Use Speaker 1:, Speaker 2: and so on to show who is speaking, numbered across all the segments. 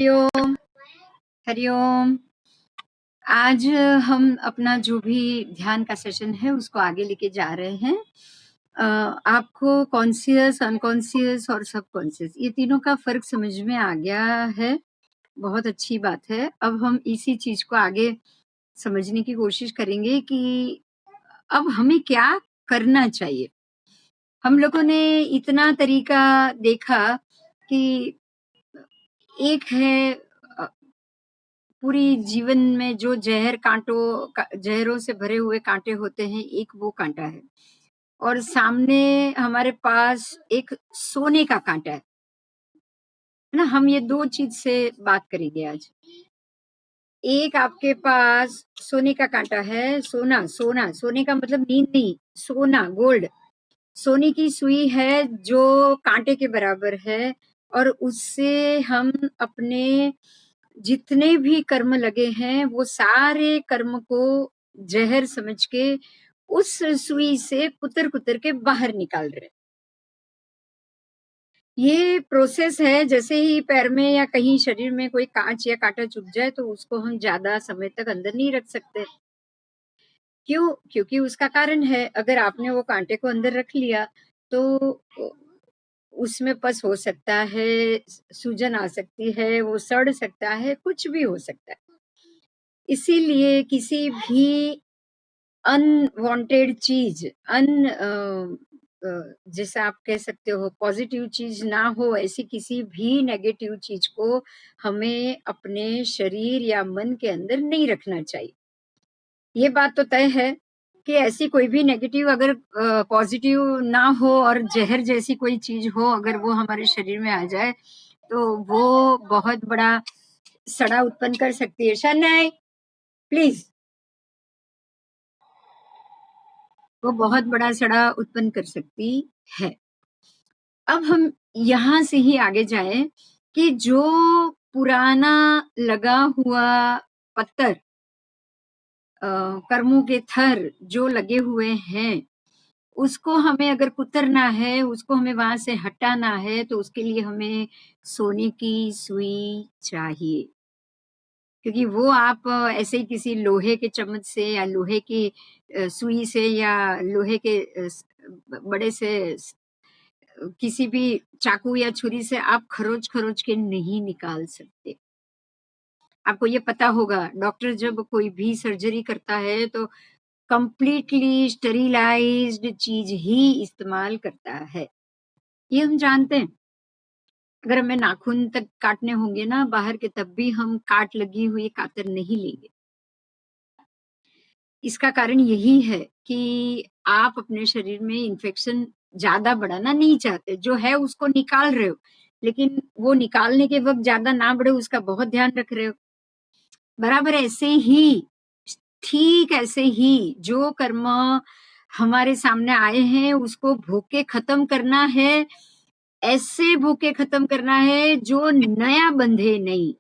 Speaker 1: हरिओम, हरिओम। आज हम अपना जो भी ध्यान का सेशन है उसको आगे लेके जा रहे हैं। आपको कॉन्शियस, अनकॉन्शियस और सबकॉन्शियस ये तीनों का फर्क समझ में आ गया है, बहुत अच्छी बात है। अब हम इसी चीज को आगे समझने की कोशिश करेंगे कि अब हमें क्या करना चाहिए। हम लोगों ने इतना तरीका देखा कि एक है पूरी जीवन में जो जहरों से भरे हुए कांटे होते हैं, एक वो कांटा है और सामने हमारे पास एक सोने का कांटा है ना। हम ये दो चीज से बात करेंगे आज। एक आपके पास सोने का कांटा है, सोना सोना सोने का मतलब नींद नहीं, सोना गोल्ड। सोने की सुई है जो कांटे के बराबर है और उससे हम अपने जितने भी कर्म लगे हैं वो सारे कर्म को जहर समझ के उस सुई से कुतर कुतर के बाहर निकाल रहे। ये प्रोसेस है, जैसे ही पैर में या कहीं शरीर में कोई कांच या कांटा चुभ जाए तो उसको हम ज्यादा समय तक अंदर नहीं रख सकते। क्यों? क्योंकि उसका कारण है, अगर आपने वो कांटे को अंदर रख लिया तो उसमें पस हो सकता है, सूजन आ सकती है, वो सड़ सकता है, कुछ भी हो सकता है। इसीलिए किसी भी अनवांटेड चीज, जैसे आप कह सकते हो पॉजिटिव चीज ना हो, ऐसी किसी भी नेगेटिव चीज को हमें अपने शरीर या मन के अंदर नहीं रखना चाहिए। ये बात तो तय है कि ऐसी कोई भी नेगेटिव अगर पॉजिटिव ना हो और जहर जैसी कोई चीज हो, अगर वो हमारे शरीर में आ जाए तो वो बहुत बड़ा सड़ा उत्पन्न कर सकती है। शनय प्लीज, वो बहुत बड़ा सड़ा उत्पन्न कर सकती है। अब हम यहाँ से ही आगे जाए कि जो पुराना लगा हुआ पत्थर, कर्मों के थर जो लगे हुए हैं, उसको हमें अगर कुतरना है, उसको हमें वहां से हटाना है तो उसके लिए हमें सोने की सुई चाहिए। क्योंकि वो आप ऐसे ही किसी लोहे के चम्मच से या लोहे की सुई से या लोहे के बड़े से किसी भी चाकू या छुरी से आप खरोच खरोच के नहीं निकाल सकते। आपको ये पता होगा, डॉक्टर जब कोई भी सर्जरी करता है तो कंप्लीटली स्टेरिलाइज्ड चीज ही इस्तेमाल करता है, ये हम जानते हैं। अगर हमें नाखून तक काटने होंगे ना बाहर के, तब भी हम काट लगी हुई कातर नहीं लेंगे। इसका कारण यही है कि आप अपने शरीर में इन्फेक्शन ज्यादा बढ़ाना नहीं चाहते, जो है उसको निकाल रहे हो, लेकिन वो निकालने के वक्त ज्यादा ना बढ़े उसका बहुत ध्यान रख रहे हो। बराबर ऐसे ही, ठीक ऐसे ही जो कर्म हमारे सामने आए हैं उसको भूखे खत्म करना है, ऐसे भूखे खत्म करना है जो नया बंधे नहीं।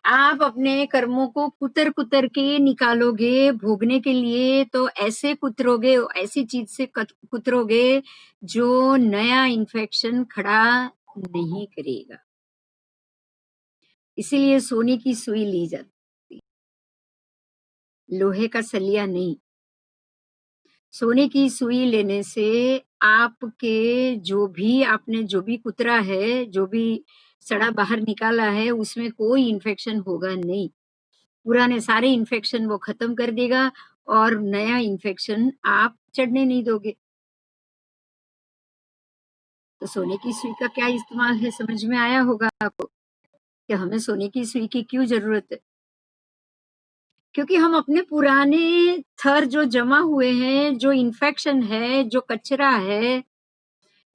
Speaker 1: आप अपने कर्मों को कुतर कुतर के निकालोगे भोगने के लिए तो ऐसे कुतरोगे, ऐसी चीज से कुतरोगे जो नया इन्फेक्शन खड़ा नहीं करेगा। इसीलिए सोने की सुई ली जाती, लोहे का सलिया नहीं। सोने की सुई लेने से आपके आपने जो भी कुतरा है, जो भी सड़ा बाहर निकाला है, उसमें कोई इन्फेक्शन होगा नहीं। पुराने सारे इन्फेक्शन वो खत्म कर देगा और नया इन्फेक्शन आप चढ़ने नहीं दोगे। तो सोने की सुई का क्या इस्तेमाल है, समझ में आया होगा आपको कि हमें सोने की सुई की क्यों जरूरत है। क्योंकि हम अपने पुराने थर जो जमा हुए हैं, जो इन्फेक्शन है, जो कचरा है,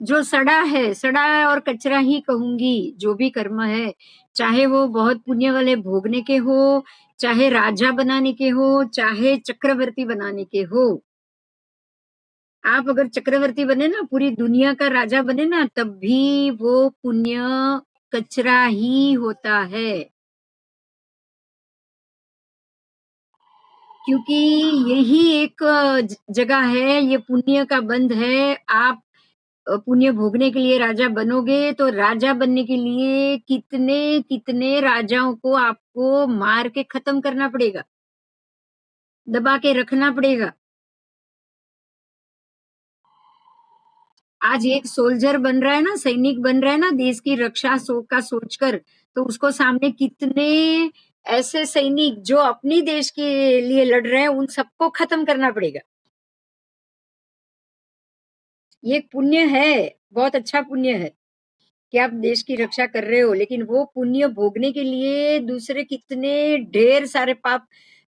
Speaker 1: जो सड़ा है, सड़ा और कचरा ही कहूंगी, जो भी कर्म है, चाहे वो बहुत पुण्य वाले भोगने के हो, चाहे राजा बनाने के हो, चाहे चक्रवर्ती बनाने के हो। आप अगर चक्रवर्ती बने ना, पूरी दुनिया का राजा बने ना, तब भी वो पुण्य कचरा ही होता है। क्योंकि यही एक जगह है, ये पुण्य का बंध है। आप पुण्य भोगने के लिए राजा बनोगे, तो राजा बनने के लिए कितने-कितने राजाओं को आपको मार के खत्म करना पड़ेगा, दबा के रखना पड़ेगा। आज एक सोल्जर बन रहा है ना, सैनिक बन रहा है ना, देश की रक्षा का सोचकर, तो उसको सामने कितने ऐसे सैनिक जो अपनी देश के लिए लड़ रहे हैं, उन सबको खत्म करना पड़ेगा। ये एक पुण्य है, बहुत अच्छा पुण्य है कि आप देश की रक्षा कर रहे हो, लेकिन वो पुण्य भोगने के लिए दूसरे कितने ढेर सारे पाप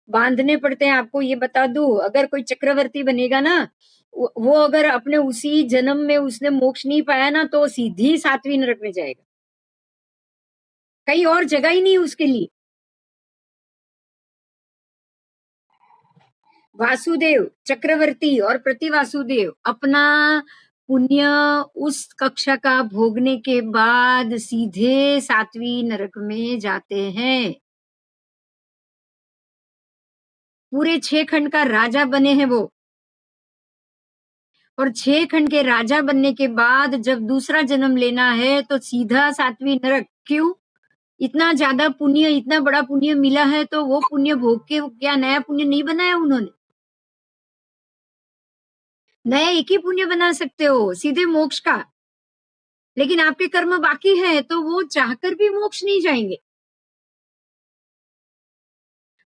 Speaker 1: बांधने पड़ते हैं। आपको ये बता दूं, अगर कोई चक्रवर्ती बनेगा ना, वो अगर अपने उसी जन्म में उसने मोक्ष नहीं पाया ना, तो सीधी 7वीं नरक में जाएगा। कहीं और जगह ही नहीं उसके लिए। वासुदेव चक्रवर्ती और प्रतिवासुदेव अपना पुण्य उस कक्षा का भोगने के बाद सीधे 7वीं नरक में जाते हैं। पूरे 6 खंड का राजा बने हैं वो, और 6 खंड के राजा बनने के बाद जब दूसरा जन्म लेना है तो सीधा 7वीं नरक। क्यों? इतना ज्यादा पुण्य, इतना बड़ा पुण्य मिला है, तो वो पुण्य भोग के क्या नया पुण्य नहीं बनाया उन्होंने? नया एक ही पुण्य बना सकते हो, सीधे मोक्ष का। लेकिन आपके कर्म बाकी है, तो वो चाहकर भी मोक्ष नहीं जाएंगे।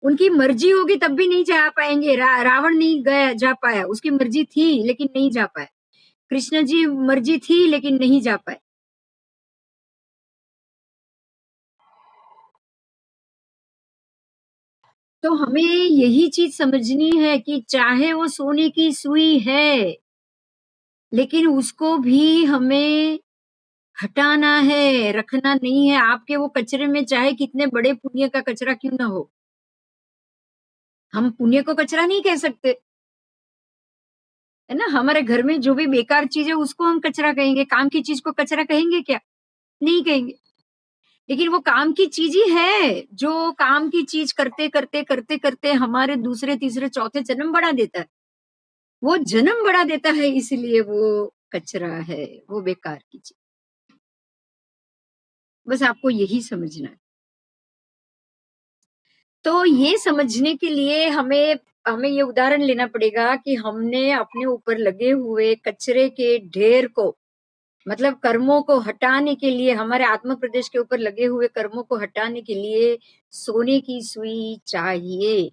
Speaker 1: उनकी मर्जी होगी तब भी नहीं जा पाएंगे। रावण नहीं गया, जा पाया, उसकी मर्जी थी लेकिन नहीं जा पाया। कृष्ण जी मर्जी थी लेकिन नहीं जा पाए। तो हमें यही चीज समझनी है कि चाहे वो सोने की सुई है, लेकिन उसको भी हमें हटाना है, रखना नहीं है। आपके वो कचरे में चाहे कितने बड़े पुण्य का कचरा क्यों ना हो, हम पुण्य को कचरा नहीं कह सकते, है ना? हमारे घर में जो भी बेकार चीज है उसको हम कचरा कहेंगे, काम की चीज को कचरा कहेंगे क्या? नहीं कहेंगे। लेकिन वो काम की चीज ही है, जो काम की चीज करते करते हमारे दूसरे तीसरे चौथे जन्म बढ़ा देता है। वो जन्म बढ़ा देता है, इसलिए वो कचरा है, वो बेकार की चीज। बस आपको यही समझना है। तो ये समझने के लिए हमें हमें ये उदाहरण लेना पड़ेगा कि हमने अपने ऊपर लगे हुए कचरे के ढेर को, मतलब कर्मों को हटाने के लिए, हमारे आत्म प्रदेश के ऊपर लगे हुए कर्मों को हटाने के लिए सोने की सुई चाहिए।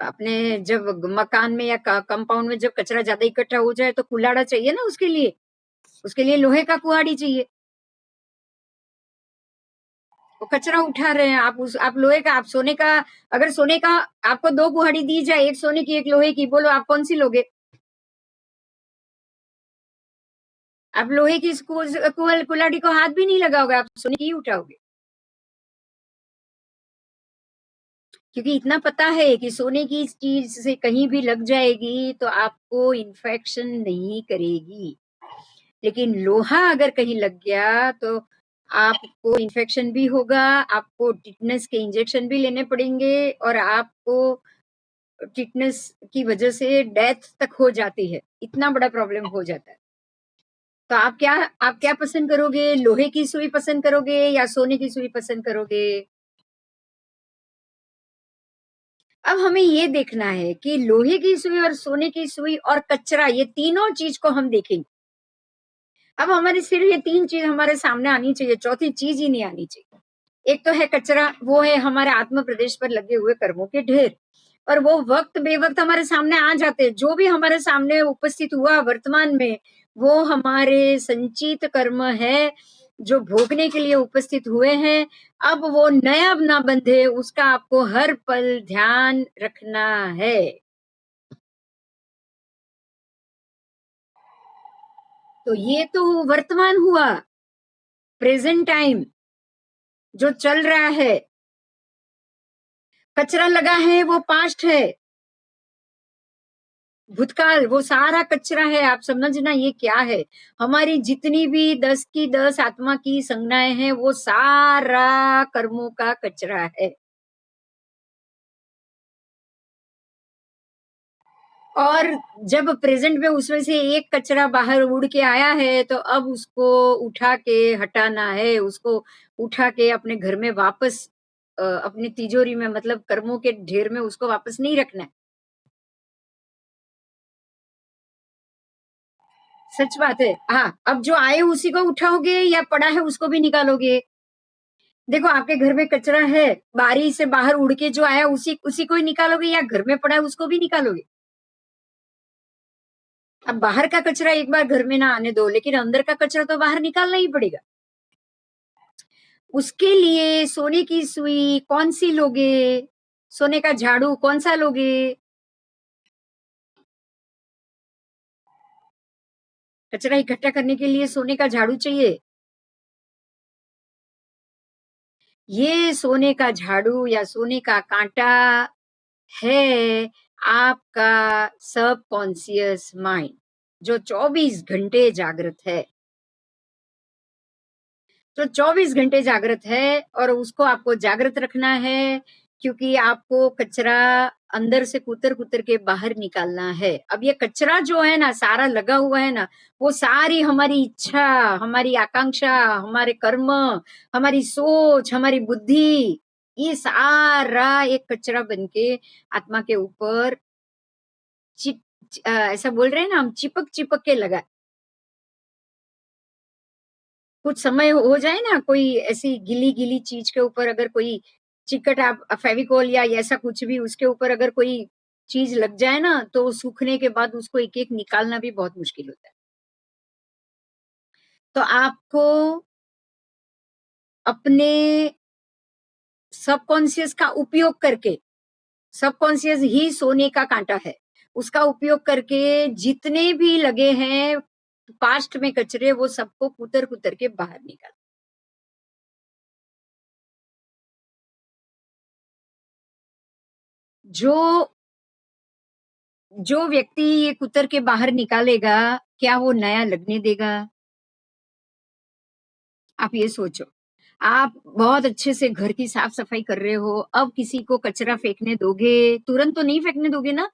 Speaker 1: अपने जब मकान में या कंपाउंड में जब कचरा ज्यादा इकट्ठा हो जाए तो कुल्हाड़ा चाहिए ना उसके लिए। उसके लिए लोहे का कुहाड़ी चाहिए। वो कचरा उठा रहे हैं, आप लोहे का, आप सोने का, अगर सोने का आपको 2 कुहाड़ी दी जाए, एक सोने की एक लोहे की, बोलो आप कौन सी लोगे? आप लोहे की कुल्हाड़ी को हाथ भी नहीं लगाओगे, आप सोने की ही उठाओगे। क्योंकि इतना पता है कि सोने की चीज से कहीं भी लग जाएगी तो आपको इन्फेक्शन नहीं करेगी, लेकिन लोहा अगर कहीं लग गया तो आपको इन्फेक्शन भी होगा, आपको टिटनेस के इंजेक्शन भी लेने पड़ेंगे, और आपको टिटनेस की वजह से डेथ तक हो जाती है। इतना बड़ा प्रॉब्लम हो जाता है। तो आप क्या पसंद करोगे? लोहे की सुई पसंद करोगे या सोने की सुई पसंद करोगे? अब हमें ये देखना है कि लोहे की सुई और सोने की सुई और कचरा, ये तीनों चीज को हम देखेंगे। अब हमारे सिर्फ ये 3 चीज हमारे सामने आनी चाहिए, चौथी चीज ही नहीं आनी चाहिए। एक तो है कचरा, वो है हमारे आत्म प्रदेश पर लगे हुए कर्मों के ढेर, और वो वक्त बेवक्त हमारे सामने आ जाते हैं। जो भी हमारे सामने उपस्थित हुआ वर्तमान में, वो हमारे संचित कर्म है, जो भोगने के लिए उपस्थित हुए हैं। अब वो नया ना बंधे, उसका आपको हर पल ध्यान रखना है। तो ये तो वर्तमान हुआ, प्रेजेंट टाइम जो चल रहा है। कचरा लगा है वो पास्ट है, भूतकाल वो सारा कचरा है। आप समझना ये क्या है। हमारी जितनी भी 10 की 10 आत्मा की संज्ञाएं हैं, वो सारा कर्मों का कचरा है। और जब प्रेज़ेंट में उसमें से एक कचरा बाहर उड़ के आया है, तो अब उसको उठा के हटाना है, उसको उठा के अपने घर में वापस अपनी तिजोरी में मतलब कर्मों के ढेर में उसको वापस नहीं रखना है। सच बात है। हाँ, अब जो आए उसी को उठाओगे या पड़ा है उसको भी निकालोगे? देखो आपके घर में कचरा है, बारी से बाहर उड़ के जो आया उसी उसी को ही निकालोगे या घर में पड़ा है उसको भी निकालोगे? अब बाहर का कचरा एक बार घर में ना आने दो, लेकिन अंदर का कचरा तो बाहर निकालना ही पड़ेगा। उसके लिए सोने की सुई कौन-सी लोगे? सोने का झाड़ू कौन-सा लोगे? कचरा इकट्ठा करने के लिए सोने का झाड़ू चाहिए। ये सोने का झाड़ू या सोने का काँटा है आपका सबकॉन्शियस माइंड, जो 24 घंटे जागृत है। तो 24 घंटे जागृत है और उसको आपको जागृत रखना है क्योंकि आपको कचरा अंदर से कुतर-कुतर के बाहर निकालना है। अब ये कचरा जो है ना सारा लगा हुआ है ना, वो सारी हमारी इच्छा, हमारी आकांक्षा, हमारे कर्म, हमारी सोच, हमारी बुद्धि, ये सारा एक कचरा बन के आत्मा के ऊपर ऐसा बोल रहे हैं ना हम चिपक-चिपक के लगा कुछ समय हो जाए ना कोई ऐसी गीली-गीली चीज़ के ऊपर अगर कोई चिकट आप फेविकोल या ऐसा कुछ भी उसके ऊपर अगर कोई चीज़ लग जाए ना, तो सूखने के बाद उसको एक-एक निकालना भी बहुत मुश्किल होता है। तो आपको अपने सबकॉन्शियस का उपयोग करके सबकॉन्शियस ही सोने का काँटा है। उसका उपयोग करके जितने भी लगे हैं पास्ट में कचरे वो सबको कुतर-कुतर के बाहर निकाल जो जो व्यक्ति ये कुतर के बाहर निकालेगा, क्या वो नया लगने देगा? आप ये सोचो। आप बहुत अच्छे से घर की साफ-सफाई कर रहे हो, अब किसी को कचरा फेंकने दोगे, तुरंत तो नहीं फेंकने दोगे ना?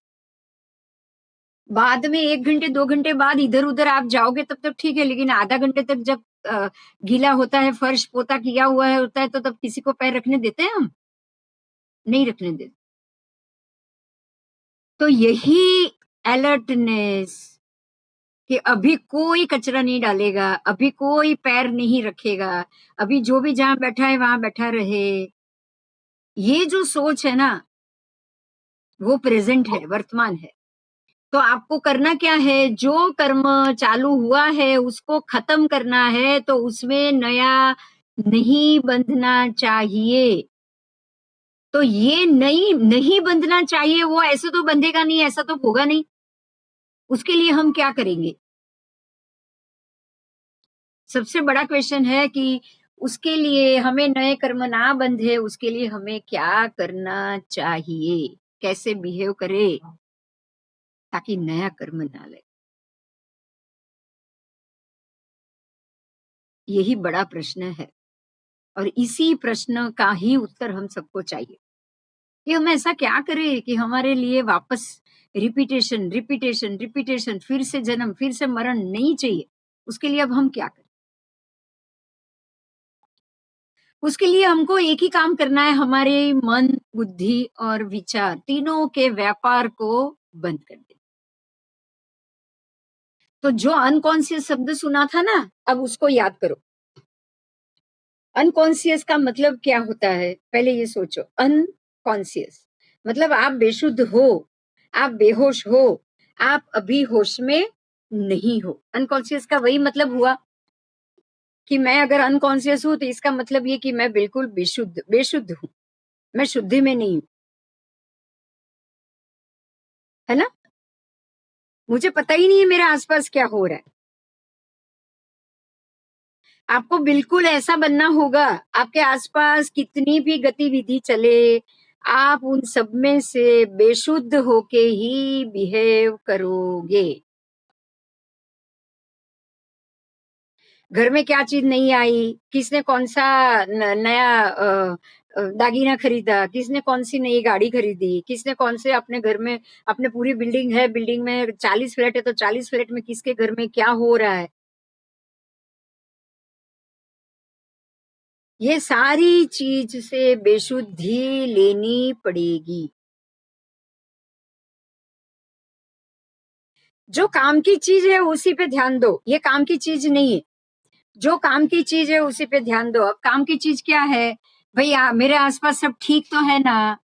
Speaker 1: बाद में 1 घंटे, 2 घंटे बाद इधर-उधर आप जाओगे तब तक ठीक है, लेकिन आधा घंटे तक जब गीला होता है, फर्श पोता किया हुआ है होता है, तो तब किसी को पैर रखने देते हैं हम? नहीं रखने देते। तो यही अलर्टनेस कि अभी कोई कचरा नहीं डालेगा, अभी कोई पैर नहीं रखेगा, अभी जो भी जहाँ बैठा है वहाँ बैठा रहे। ये जो सोच है ना, वो प्रेज़ेंट है, वर्तमान है। तो आपको करना क्या है, जो कर्म चालू हुआ है उसको खत्म करना है, तो उसमें नया नहीं बंधना चाहिए। तो ये नहीं नहीं बंधना चाहिए, वो ऐसे तो बंधेगा नहीं, ऐसा तो होगा नहीं। उसके लिए हम क्या करेंगे? सबसे बड़ा क्वेश्चन है कि उसके लिए हमें नए कर्म ना बंधे, उसके लिए हमें क्या करना चाहिए? कैसे बिहेव करें ताकि नया कर्म ना लगे? यही बड़ा प्रश्न है और इसी प्रश्न का ही उत्तर हम सबको चाहिए कि हम ऐसा क्या करें कि हमारे लिए वापस रिपीटेशन, रिपीटेशन, रिपीटेशन फिर से जन्म, फिर से मरण नहीं चाहिए। उसके लिए अब हम क्या करें? उसके लिए हमको एक ही काम करना है, हमारे मन, बुद्धि और विचार तीनों के व्यापार को बंद कर दें। तो जो अनकॉन्शियस शब्द सुना था ना, अब उसको याद करो। अनकॉन्शियस का मतलब क्या होता है? पहले ये सोचो, अनकॉन्शियस मतलब आप बेशुद्ध हो, आप बेहोश हो, आप अभी होश में नहीं हो। अनकॉन्शियस का वही मतलब हुआ कि मैं अगर अनकॉन्शियस हूँ, तो इसका मतलब ये कि मैं बिल्कुल बेशुद्ध बेशुद्ध हूँ, मैं शुद्धि में नहीं हूँ, है ना? मुझे पता ही नहीं है मेरे आस-पास क्या हो रहा है। आपको बिल्कुल ऐसा बनना होगा, आपके आस-पास कितनी भी गतिविधि चले, आप उन सब में से बेशुद्ध होके ही बिहेव करोगे। घर में क्या चीज़ नहीं आई, किसने कौन-सा न नया दागीना खरीदा, किसने कौन-सी नई गाड़ी खरीदी, किसने कौन से अपने घर में अपने पूरी बिल्डिंग है, बिल्डिंग में 40 फ्लैट है तो 40 फ्लैट में किसके घर में क्या हो रहा है। ये सारी चीज़ से बेशुद्धी लेनी पड़ेगी। जो काम की चीज़ है उसी पे ध्यान दो, ये काम की चीज़ नहीं है। जो काम की चीज़ है उसी पे ध्यान दो। अब काम की चीज़ क्या है? भई मेरे आस-पास सब ठीक तो है ना?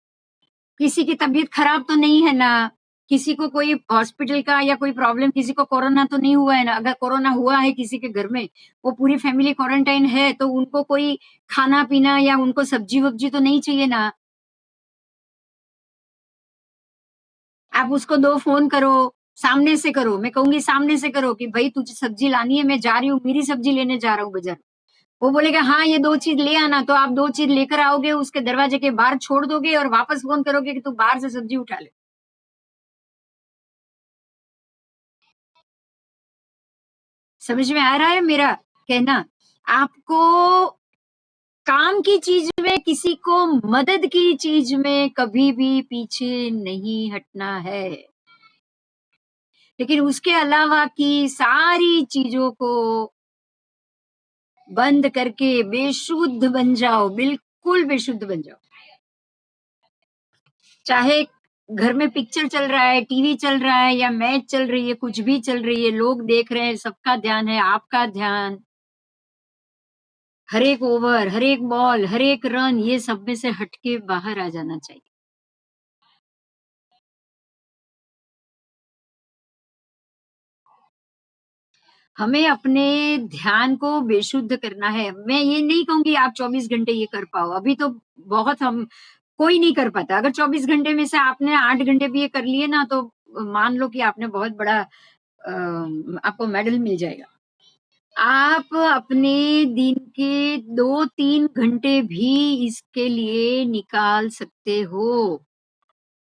Speaker 1: किसी की तबीयत खराब तो नहीं है ना? किसी को कोई हॉस्पिटल का या कोई प्रॉब्लम किसी को कोरोना तो नहीं हुआ है ना? अगर कोरोना हुआ है किसी के घर में, वो पूरी फैमिली क्वारंटाइन है तो उनको कोई खाना-पीना या उनको सब्ज़ी-वब्ज़ी तो नहीं चाहिए ना? आप उसको 2 फ़ोन करो, सामने से करो। मैं कहूँगी सामने से करो कि भई तुझे सब्ज़ी लानी है, मैं जा रही हूँ, मेरी सब्ज़ी लेने जा रहा हूँ बाज़ार। वो बोलेगा हाँ, ये 2 चीज़ ले आना, तो आप 2 चीज़ लेकर आओगे, उसके दरवाजे के बाहर छोड़ दोगे और वापस फ़ोन करोगे कि तू बाहर से सब्ज़ी उठा ले। समझ में आ रहा है मेरा कहना? आपको काम की चीज़ में, किसी को मदद की चीज़ में कभी भी पीछे नहीं हटना है। लेकिन उसके अलावा की सारी चीज़ों को बंद करके बेशुद्ध बन जाओ, बिल्कुल बेशुद्ध बन जाओ। चाहे घर में पिक्चर चल रहा है, टीवी चल रहा है या मैच चल रही है, कुछ भी चल रही है, लोग देख रहे हैं, सबका ध्यान है, आपका ध्यान, हर एक ओवर, हर एक बॉल, हर एक रन, ये सब में से हट के बाहर आ जाना चाहिए। हमें अपने ध्यान को बेशुद्ध करना है। मैं ये नहीं कहूँगी आप 24 घंटे ये कर पाओ, अभी तो बहुत हम कोई नहीं कर पाता। अगर 24 घंटे में से आपने 8 घंटे भी ये कर लिए ना तो मान लो कि आपने बहुत बड़ा आपको मेडल मिल जाएगा। आप अपने दिन के 2-3 घंटे भी इसके लिए निकाल सकते हो।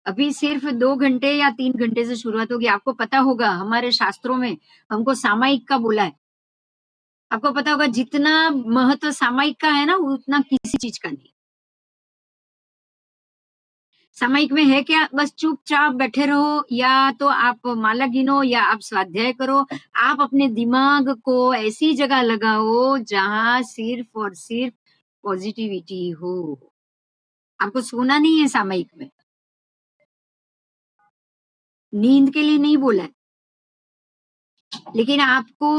Speaker 1: अभी सिर्फ 2 घंटे या 3 घंटे से शुरुआत होगी। आपको पता होगा हमारे शास्त्रों में हमको सामायिक का बोला है। आपको पता होगा जितना महत्व सामायिक का है ना उतना किसी चीज़ का नहीं। सामायिक में है क्या? बस चुपचाप बैठे रहो या तो आप माला गिनो या आप स्वाध्याय करो। आप अपने दिमाग को ऐसी जगह लगाओ जहाँ सिर्फ़ और सिर्फ़ पॉज़िटिविटी हो। आपको सोना नहीं है सामयिक में, नींद के लिए नहीं बोला है, लेकिन आपको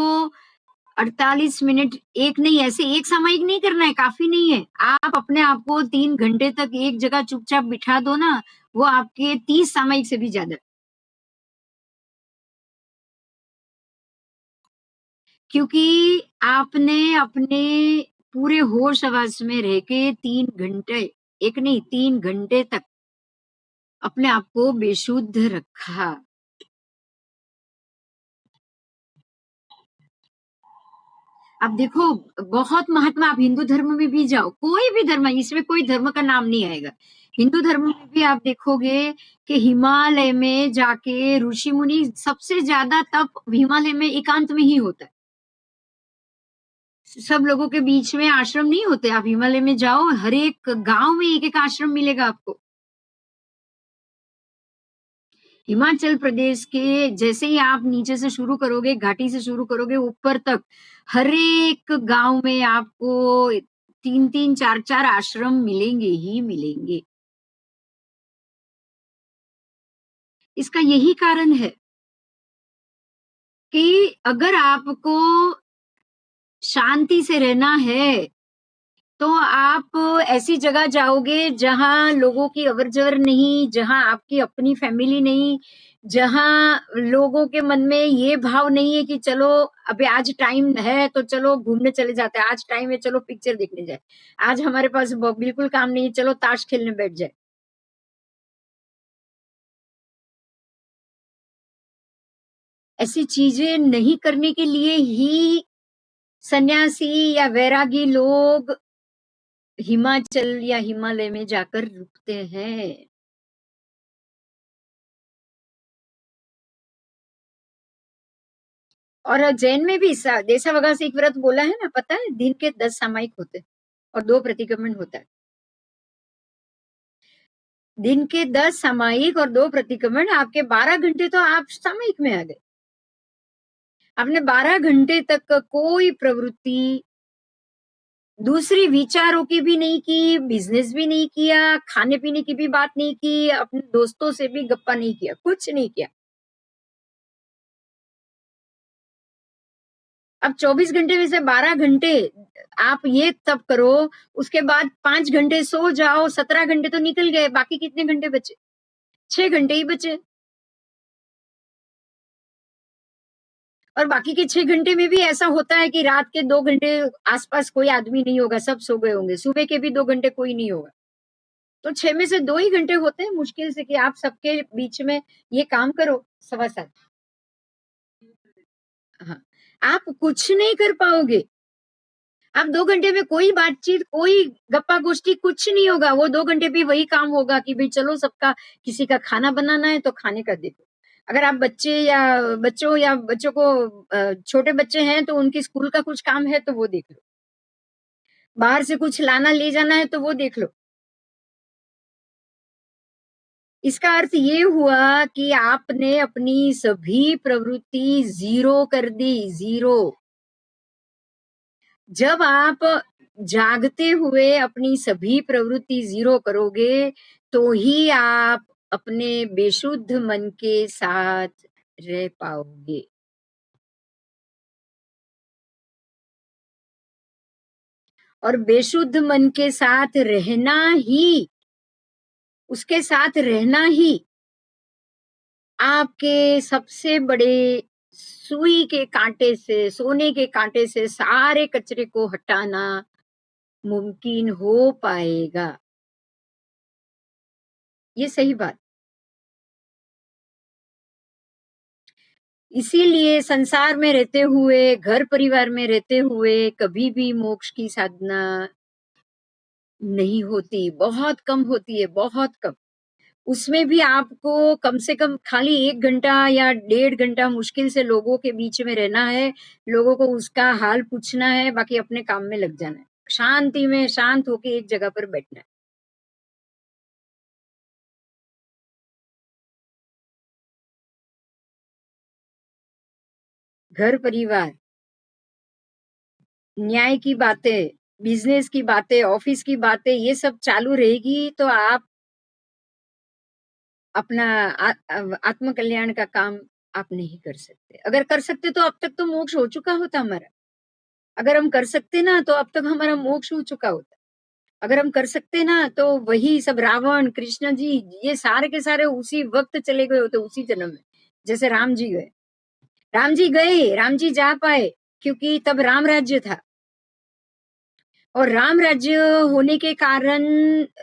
Speaker 1: 48 मिनट एक नहीं ऐसे एक सामयिक नहीं करना है, काफ़ी नहीं है। आप अपने आप को 3 घंटे तक एक जगह चुपचाप बिठा दो ना, वो आपके 30 सामयिक से भी ज़्यादा। क्योंकि आपने अपने पूरे होश-हवास में रह के 3 घंटे, 1 नहीं 3 घंटे तक अपने आप को बेशुद्ध रखा। अब देखो बहुत महात्मा आप हिंदू धर्म में भी जाओ, कोई भी धर्म है, इसमें कोई धर्म का नाम नहीं आएगा। हिंदू धर्म में भी आप देखोगे कि हिमालय में जाके ऋषि-मुनि सबसे ज़्यादा तप हिमालय में एकांत में ही होता है। सब लोगों के बीच में आश्रम नहीं होते, आप हिमालय में जाओ, हर एक गाँव में एक-एक आश्रम मिलेगा आपको। हिमाचल प्रदेश के जैसे ही आप नीचे से शुरू करोगे, घाटी से शुरू करोगे ऊपर तक, हर एक गाँव में आपको 3-3 4-4 आश्रम मिलेंगे ही मिलेंगे। इसका यही कारण है कि अगर आपको शांति से रहना है तो आप ऐसी जगह जाओगे जहाँ लोगों की अवर-जवर नहीं, जहाँ आपकी अपनी फैमिली नहीं, जहाँ लोगों के मन में ये भाव नहीं है कि चलो अभी आज टाइम है तो चलो घूमने चले जाते हैं, आज टाइम है चलो पिक्चर देखने जाए। आज हमारे पास ब बिल्कुल काम नहीं है चलो ताश खेलने बैठ जाए। ऐसी चीज़ें नहीं करने के लिए ही सन्यासी या वैरागी लोग हिमाचल या हिमालय में जाकर रुकते हैं। और जैन में भी देशावकाश व्रत बोला है ना, पता है? दिन के 10 सामायिक होते हैं और 2 प्रतिक्रमण होता है। दिन के 10 सामयिक और 2 प्रतिक्रमण, आपके 12 घंटे तो आप सामयिक में आ गए। आपने 12 घंटे तक कोई प्रवृत्ति दूसरी विचारों की भी नहीं की, बिज़नेस भी नहीं किया, खाने-पीने की भी बात नहीं की, अपने दोस्तों से भी गप्पा नहीं किया, कुछ नहीं किया। अब 24 घंटे में से 12 घंटे आप ये तब करो, उसके बाद 5 घंटे सो जाओ, 17 घंटे तो निकल गए, बाकी कितने घंटे बचे? 6 घंटे ही बचे। और बाकी के 6 घंटे में भी ऐसा होता है कि रात के 2 घंटे आस-पास कोई आदमी नहीं होगा, सब सो गए होंगे। सुबह के भी 2 घंटे कोई नहीं होगा। तो 6 में से 2 ही घंटे होते हैं मुश्किल से कि आप सबके बीच में ये काम करो, सवा 7। हाँ, आप कुछ नहीं कर पाओगे। आप 2 घंटे में कोई बातचीत, कोई गप्पा-गोष्ठी कुछ नहीं होगा। वो 2 घंटे भी वही काम होगा कि भई चलो सबका किसी का खाना बनाना है तो खाने का देखो। अगर आप बच्चों को छोटे बच्चे हैं तो उनकी स्कूल का कुछ काम है तो वो देख लो। बाहर से कुछ लाना ले जाना है तो वो देख लो। इसका अर्थ ये हुआ कि आपने अपनी सभी प्रवृत्ति ज़ीरो कर दी, ज़ीरो। जब आप जागते हुए अपनी सभी प्रवृत्ति ज़ीरो करोगे, तो ही आप अपने बेशुद्ध मन के साथ रह पाओगे। और बेशुद्ध मन के साथ रहना ही, उसके साथ रहना ही आपके सबसे बड़े सुई के काँटे से, सोने के काँटे से सारे कचरे को हटाना मुमकिन हो पाएगा। ये सही बात। इसीलिए संसार में रहते हुए, घर परिवार में रहते हुए कभी भी मोक्ष की साधना नहीं होती, बहुत कम होती है, बहुत कम। उसमें भी आपको कम से कम खाली 1 घंटा या डेढ़ घंटा मुश्किल से लोगों के बीच में रहना है, लोगों को उसका हाल पूछना है, बाकी अपने काम में लग जाना है। शांति में शांत होके एक जगह पर बैठना है। घर परिवार, न्याय की बातें, बिज़नेस की बातें, ऑफ़िस की बातें, ये सब चालू रहेगी तो आप अपना आत्म कल्याण का काम आप नहीं कर सकते। अगर कर सकते तो अब तक तो मोक्ष हो चुका होता हमारा। अगर हम कर सकते ना तो अब तक हमारा मोक्ष हो चुका होता। अगर हम कर सकते ना तो वही सब रावण, कृष्ण जी ये सारे के सारे उसी वक़्त चले गए होते उसी जन्म में। जैसे राम जी गए। राम जी गए, राम जी जा पाए क्योंकि तब राम राज्य था। और राम राज्य होने के कारण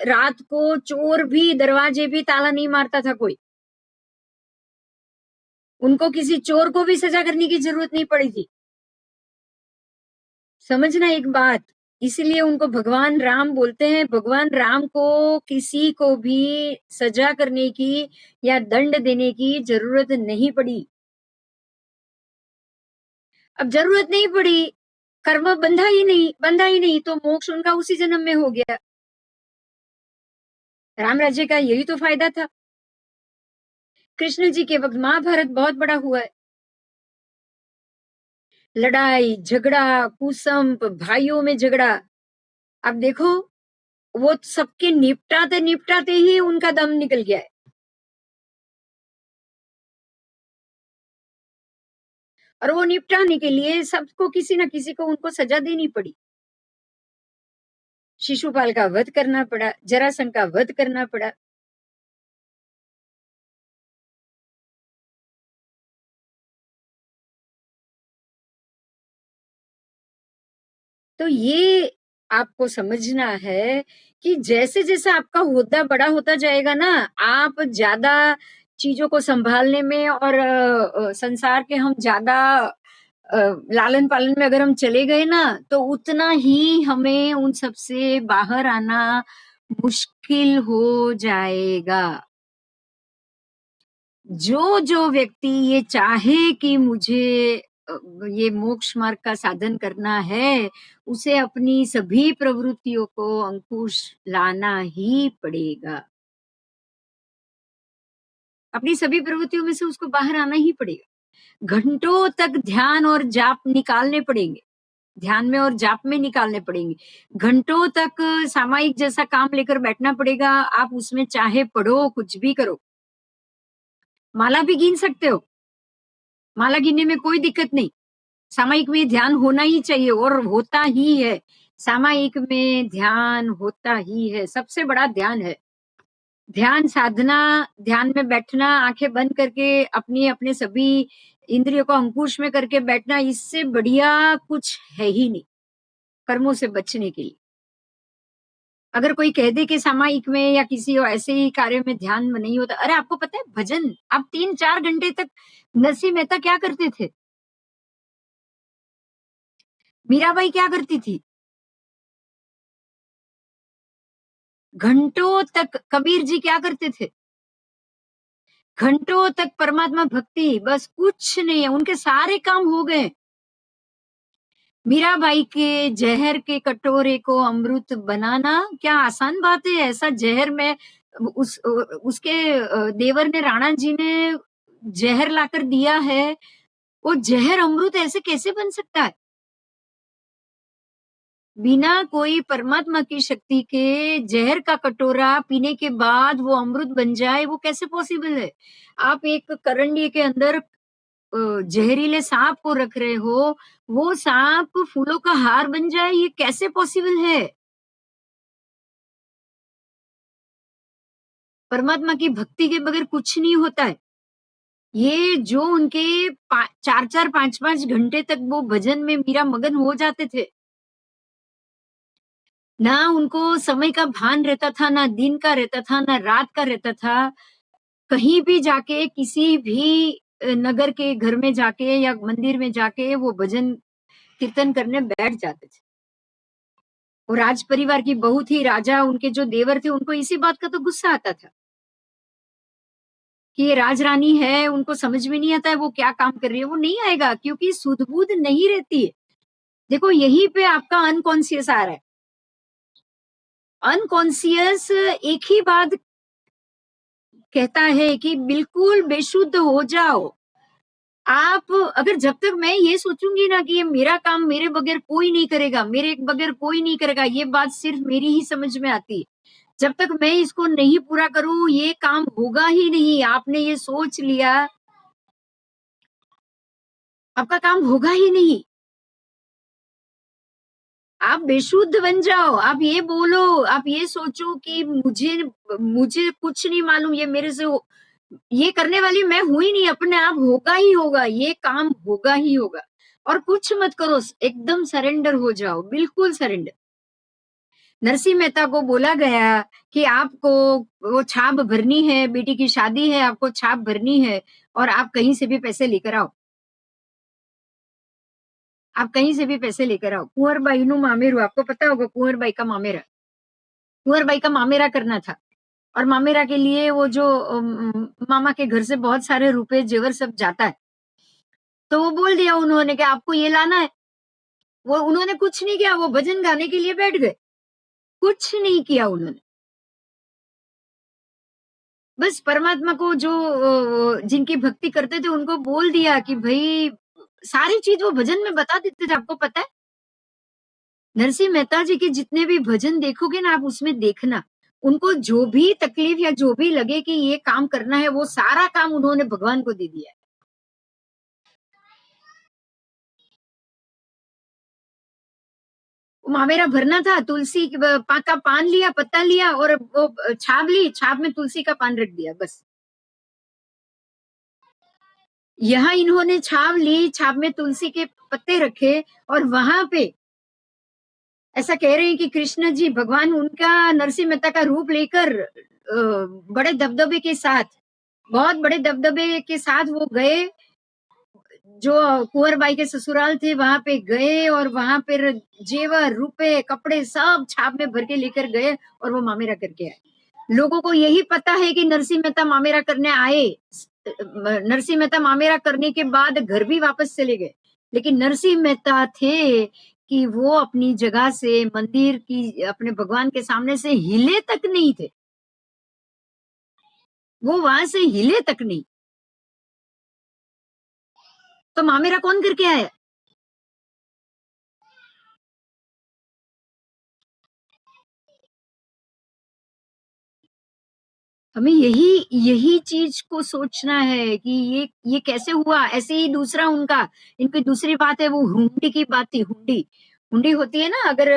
Speaker 1: रात को चोर भी दरवाजे भी ताला नहीं मारता था कोई। उनको किसी चोर को भी सजा करने की ज़रूरत नहीं पड़ी थी। समझना एक बात, इसीलिए उनको भगवान राम बोलते हैं, भगवान राम को किसी को भी सजा करने की या दंड देने की ज़रूरत नहीं पड़ी। अब ज़रूरत नहीं पड़ी, कर्म बंधा ही नहीं तो मोक्ष उनका उसी जन्म में हो गया। राम राज्य का यही तो फ़ायदा था। कृष्ण जी के वक़्त महाभारत बहुत बड़ा हुआ है। लड़ाई, झगड़ा, कुसंप, भाइयों में झगड़ा। अब देखो, वो सबके निपटाते-निपटाते ही उनका दम निकल गया है। और वो निपटाने के लिए सबको किसी न किसी को उनको सज़ा देनी पड़ी। शिशुपाल का वध करना पड़ा, जरासंध का वध करना पड़ा। तो ये आपको समझना है कि जैसे-जैसे आपका होद्दा बड़ा होता जाएगा ना, आप ज़्यादा चीज़ों को सँभालने में और संसार के हम ज़्यादा लालन-पालन में अगर हम चले गए ना, तो उतना ही हमें उन सब से बाहर आना मुश्किल हो जाएगा। जो व्यक्ति ये चाहे कि मुझे अ, ये मोक्ष मार्ग का साधन करना है, उसे अपनी सभी प्रवृत्तियों को अंकुश लाना ही पड़ेगा। अपनी सभी प्रवृत्तियों में से उसको बाहर आना ही पड़ेगा। घंटों तक ध्यान और जाप निकालने पड़ेंगे, ध्यान में और जाप में निकालने पड़ेंगे। घंटों तक सामायिक जैसा काम लेकर बैठना पड़ेगा, आप उसमें चाहे पढ़ो, कुछ भी करो। माला भी गिन सकते हो, माला गिनने में कोई दिक्कत नहीं। सामायिक में ध्यान होना ही चाहिए और होता ही है। सामायिक में ध्यान होता ही है, सबसे बड़ा ध्यान है। ध्यान साधना, ध्यान में बैठना, आँखें बंद करके अपनी अपने सभी इंद्रियों को अंकुश में करके बैठना, इससे बढ़िया कुछ है ही नहीं, कर्मों से बचने के लिए। अगर कोई कह दे कि सामायिक में या किसी ऐसे ही कार्य में ध्यान में नहीं होता, अरे आपको पता है भजन, आप 3-4 घंटे तक नरसिंह मेहता क्या करते थे? मीराबाई क्या करती थी? घंटों तक कबीर जी क्या करते थे? घंटों तक परमात्मा भक्ति, बस कुछ नहीं है, उनके सारे काम हो गए। मीराबाई के ज़हर के कटोरे को अमृत बनाना क्या आसान बात है? ऐसा ज़हर में उसके देवर ने राणा जी ने ज़हर लाकर दिया है, वो ज़हर अमृत ऐसे कैसे बन सकता है? बिना कोई परमात्मा की शक्ति के ज़हर का कटोरा पीने के बाद वो अमृत बन जाए, वो कैसे पॉसिबल है? आप एक करंडी के अंदर जहरीले साँप को रख रहे हो, वो साँप फूलों का हार बन जाए, ये कैसे पॉसिबल है? परमात्मा की भक्ति के बगैर कुछ नहीं होता है। ये जो उनके 4-4 5-5 घंटे तक वो भजन में मीरा मगन हो जाते थे। ना उनको समय का भान रहता था, ना दिन का रहता था, ना रात का रहता था। कहीं भी जाके किसी भी नगर के घर में जाके या मंदिर में जाके वो भजन कीर्तन करने बैठ जाते थे। और राज परिवार की बहू थी, राजा उनके जो देवर थे, उनको इसी बात का तो गुस्सा आता था कि ये राजरानी है, उनको समझ में नहीं आता है वो क्या काम कर रही है। वो नहीं आएगा क्योंकि सुध-बुध नहीं रहती है। देखो यहीं पे आपका अनकॉन्शियस आ रहा है। अनकॉन्शियस एक ही बात कहता है कि बिल्कुल बेशुद्ध हो जाओ। आप अगर जब तक मैं ये सोचूँगी ना कि ये मेरा काम मेरे बगैर कोई नहीं करेगा, मेरे बगैर कोई नहीं करेगा, ये बात सिर्फ़ मेरी ही समझ में आती है। जब तक मैं इसको नहीं पूरा करूँ, ये काम होगा ही नहीं। आपने ये सोच लिया, आपका काम होगा ही नहीं। आप बेशुद्ध बन जाओ, आप ये बोलो, आप ये सोचो कि मुझे मुझे कुछ नहीं मालूम, ये मेरे से हो ये करने वाली मैं हूँ ही नहीं, अपने आप होगा ही होगा, ये काम होगा ही होगा। और कुछ मत करो, एकदम सरेंडर हो जाओ, बिल्कुल सरेंडर। नरसिंह मेहता को बोला गया कि आपको वो छाप भरनी है, बेटी की शादी है, आपको छाप भरनी है और आप कहीं से भी पैसे लेकर आओ। आप कहीं से भी पैसे लेकर आओ। कुंवरबाईનું मामेरू आपको पता होगा कुंवरबाई का मामेरा। कुंवरबाई का मामेरा करना था और मामेरा के लिए वो जो मामा के घर से बहुत सारे रुपए, जेवर सब जाता है। तो वो बोल दिया उन्होंने कि आपको ये लाना है। वो उन्होंने कुछ नहीं किया, वो भजन गाने के लिए बैठ गए। कुछ नहीं किया उन्होंने। बस परमात्मा को जो जिनकी भक्ति करते थे उनको बोल दिया कि भई सारी चीज़ वो भजन में बता देते थे, आपको पता है? नरसिंह मेहता जी के जितने भी भजन देखोगे ना आप उसमें देखना, उनको जो भी तकलीफ या जो भी लगे कि ये काम करना है, वो सारा काम उन्होंने भगवान को दे दिया है। मामेरा भरना था, तुलसी का पान लिया, पत्ता लिया और वो छाप ली, छाप में तुलसी का पान रख दिया, बस। यहाँ इन्होंने छाप ली, छाप में तुलसी के पत्ते रखे और वहाँ पे ऐसा कह रहे हैं कि कृष्ण जी भगवान उनका नरसिंह मेहता का रूप लेकर बड़े दबदबे के साथ, बहुत बड़े दबदबे के साथ वो गए, जो कुंवरबाई के ससुराल थे वहाँ पे गए और वहाँ पर जेवर, रुपए, कपड़े सब छाप में भर के लेकर गए और वो मामेरा करके आए। लोगों को यही पता है कि नरसिंह मेहता मामेरा करने आए। नरसिंह मेहता मामेरा करने के बाद घर भी वापस चले गए। लेकिन नरसिंह मेहता थे कि वो अपनी जगह से मंदिर की अपने भगवान के सामने से हिले तक नहीं थे। वो वहाँ से हिले तक नहीं। तो मामेरा कौन करके आया? हमें यही यही चीज़ को सोचना है कि ये कैसे हुआ? ऐसे ही दूसरा उनका इनकी दूसरी बात है वो हुंडी की बात थी, हुंडी। हुंडी होती है ना अगर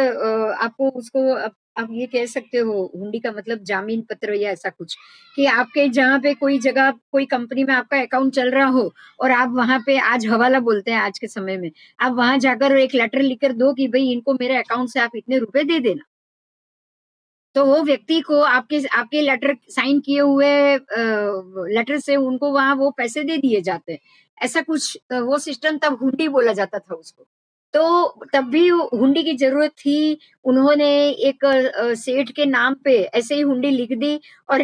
Speaker 1: आपको उसको आप ये कह सकते हो हुंडी का मतलब जामीन पत्र या ऐसा कुछ, कि आपके जहाँ पे कोई जगह कोई कंपनी में आपका अकाउंट चल रहा हो और आप वहाँ पे आज हवाला बोलते हैं आज के समय में, आप वहाँ जाकर एक लेटर लिख कर दो कि भई इनको मेरे अकाउंट से आप इतने रुपए दे देना। तो वो व्यक्ति को आपके आपके लेटर साइन किए हुए लेटर से उनको वहाँ वो पैसे दे दिए जाते हैं। ऐसा कुछ वो सिस्टम तब हुंडी बोला जाता था उसको। तो तब भी हुंडी की ज़रूरत थी। उन्होंने एक सेठ के नाम पे ऐसे ही हुंडी लिख दी और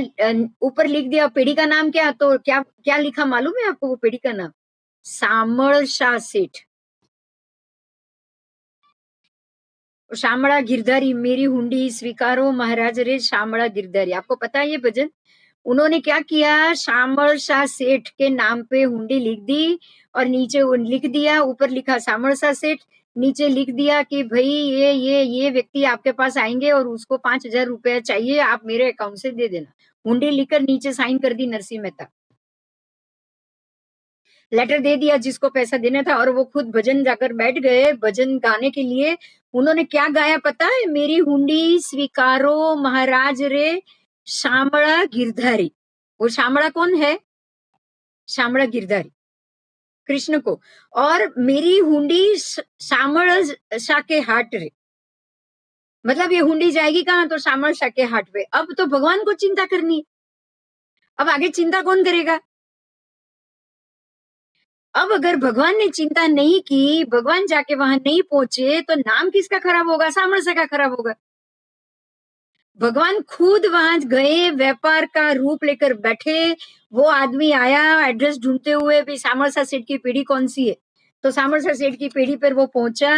Speaker 1: ऊपर लिख दिया पेड़ी का नाम क्या तो क्या क्या लिखा मालूम है आपको वो पेड़ी का नाम? शामल शाह सेठ। शामळा गिरधारी मेरी हुंडी स्वीकारो महाराज रे शामळा गिरधारी। आपको पता है ये भजन? उन्होंने क्या किया शामल शाह सेठ के नाम पे हुंडी लिख दी और नीचे वो लिख दिया ऊपर लिखा शामल शाह सेठ नीचे लिख दिया कि भाई ये व्यक्ति आपके पास आएंगे और उसको 5,000 रुपया चाहिए आप मेरे अकाउंट से दे देना। हुंडी लिखकर नीचे साइन कर दी नरसिंह मेहता। लेटर दे दिया जिसको पैसा देना था और वो खुद भजन जाकर बैठ गए भजन गाने के लिए। उन्होंने क्या गाया पता है? मेरी हुंडी स्वीकारो महाराज रे शामळा गिरधारी। वो शामळा कौन है? शामळा गिरधारी, कृष्ण को। और मेरी हुंडी शामळ शाह के हाट रे। मतलब ये हुंडी जाएगी कहाँ? तो शामळ शाह के हाट पे। अब तो भगवान को चिंता करनी है। अब आगे चिंता कौन करेगा? अब अगर भगवान ने चिंता नहीं की, भगवान जाके वहाँ नहीं पहुँचे, तो नाम किसका खराब होगा? सामरस्य का खराब होगा। भगवान खुद वहाँ गए, व्यापार का रूप लेकर बैठे, वो आदमी आया एड्रेस ढूँढते हुए भी सामरसा सेठ की पीढ़ी कौन-सी है? तो सामरसा सेठ की पीढ़ी पर वो पहुँचा,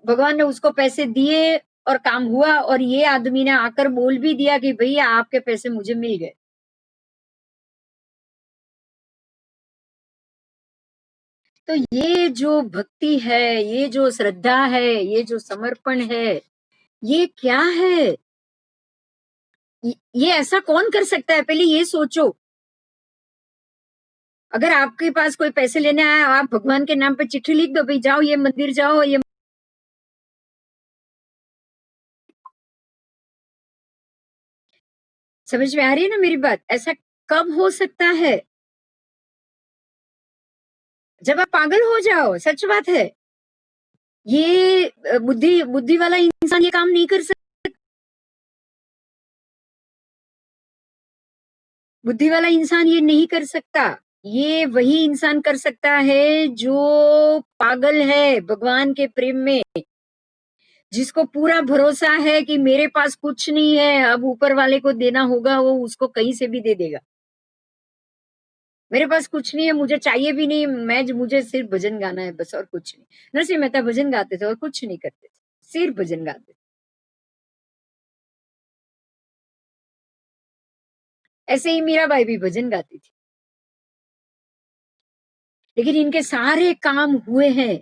Speaker 1: भगवान ने उसको पैसे दिए और काम हुआ और ये आदमी ने आकर बोल भी दिया कि भैया आपके पैसे मुझे मिल गए। तो ये जो भक्ति है, ये जो श्रद्धा है, ये जो समर्पण है, ये क्या है? ये ऐसा कौन कर सकता है? पहले ये सोचो। अगर आपके पास कोई पैसे लेने आया, आप भगवान के नाम पे चिट्ठी लिख दो, भई जाओ ये मंदिर जाओ, ये समझ में आ रही है ना मेरी बात? ऐसा कब हो सकता है? जब आप पागल हो जाओ, सच बात है। ये बुद्धि बुद्धि वाला इंसान ये काम नहीं कर सकता। बुद्धि वाला इंसान ये नहीं कर सकता। ये वही इंसान कर सकता है जो पागल है भगवान के प्रेम में, जिसको पूरा भरोसा है कि मेरे पास कुछ नहीं है, अब ऊपर वाले को देना होगा, वो उसको कहीं से भी दे देगा। मेरे पास कुछ नहीं है, मुझे चाहिए भी नहीं, मुझे सिर्फ भजन गाना है बस और कुछ नहीं। नरसिंह मेहता भजन गाते थे और कुछ नहीं करते थे, सिर्फ भजन गाते थे। ऐसे ही मीराबाई भी भजन गाती थी। लेकिन इनके सारे काम हुए हैं,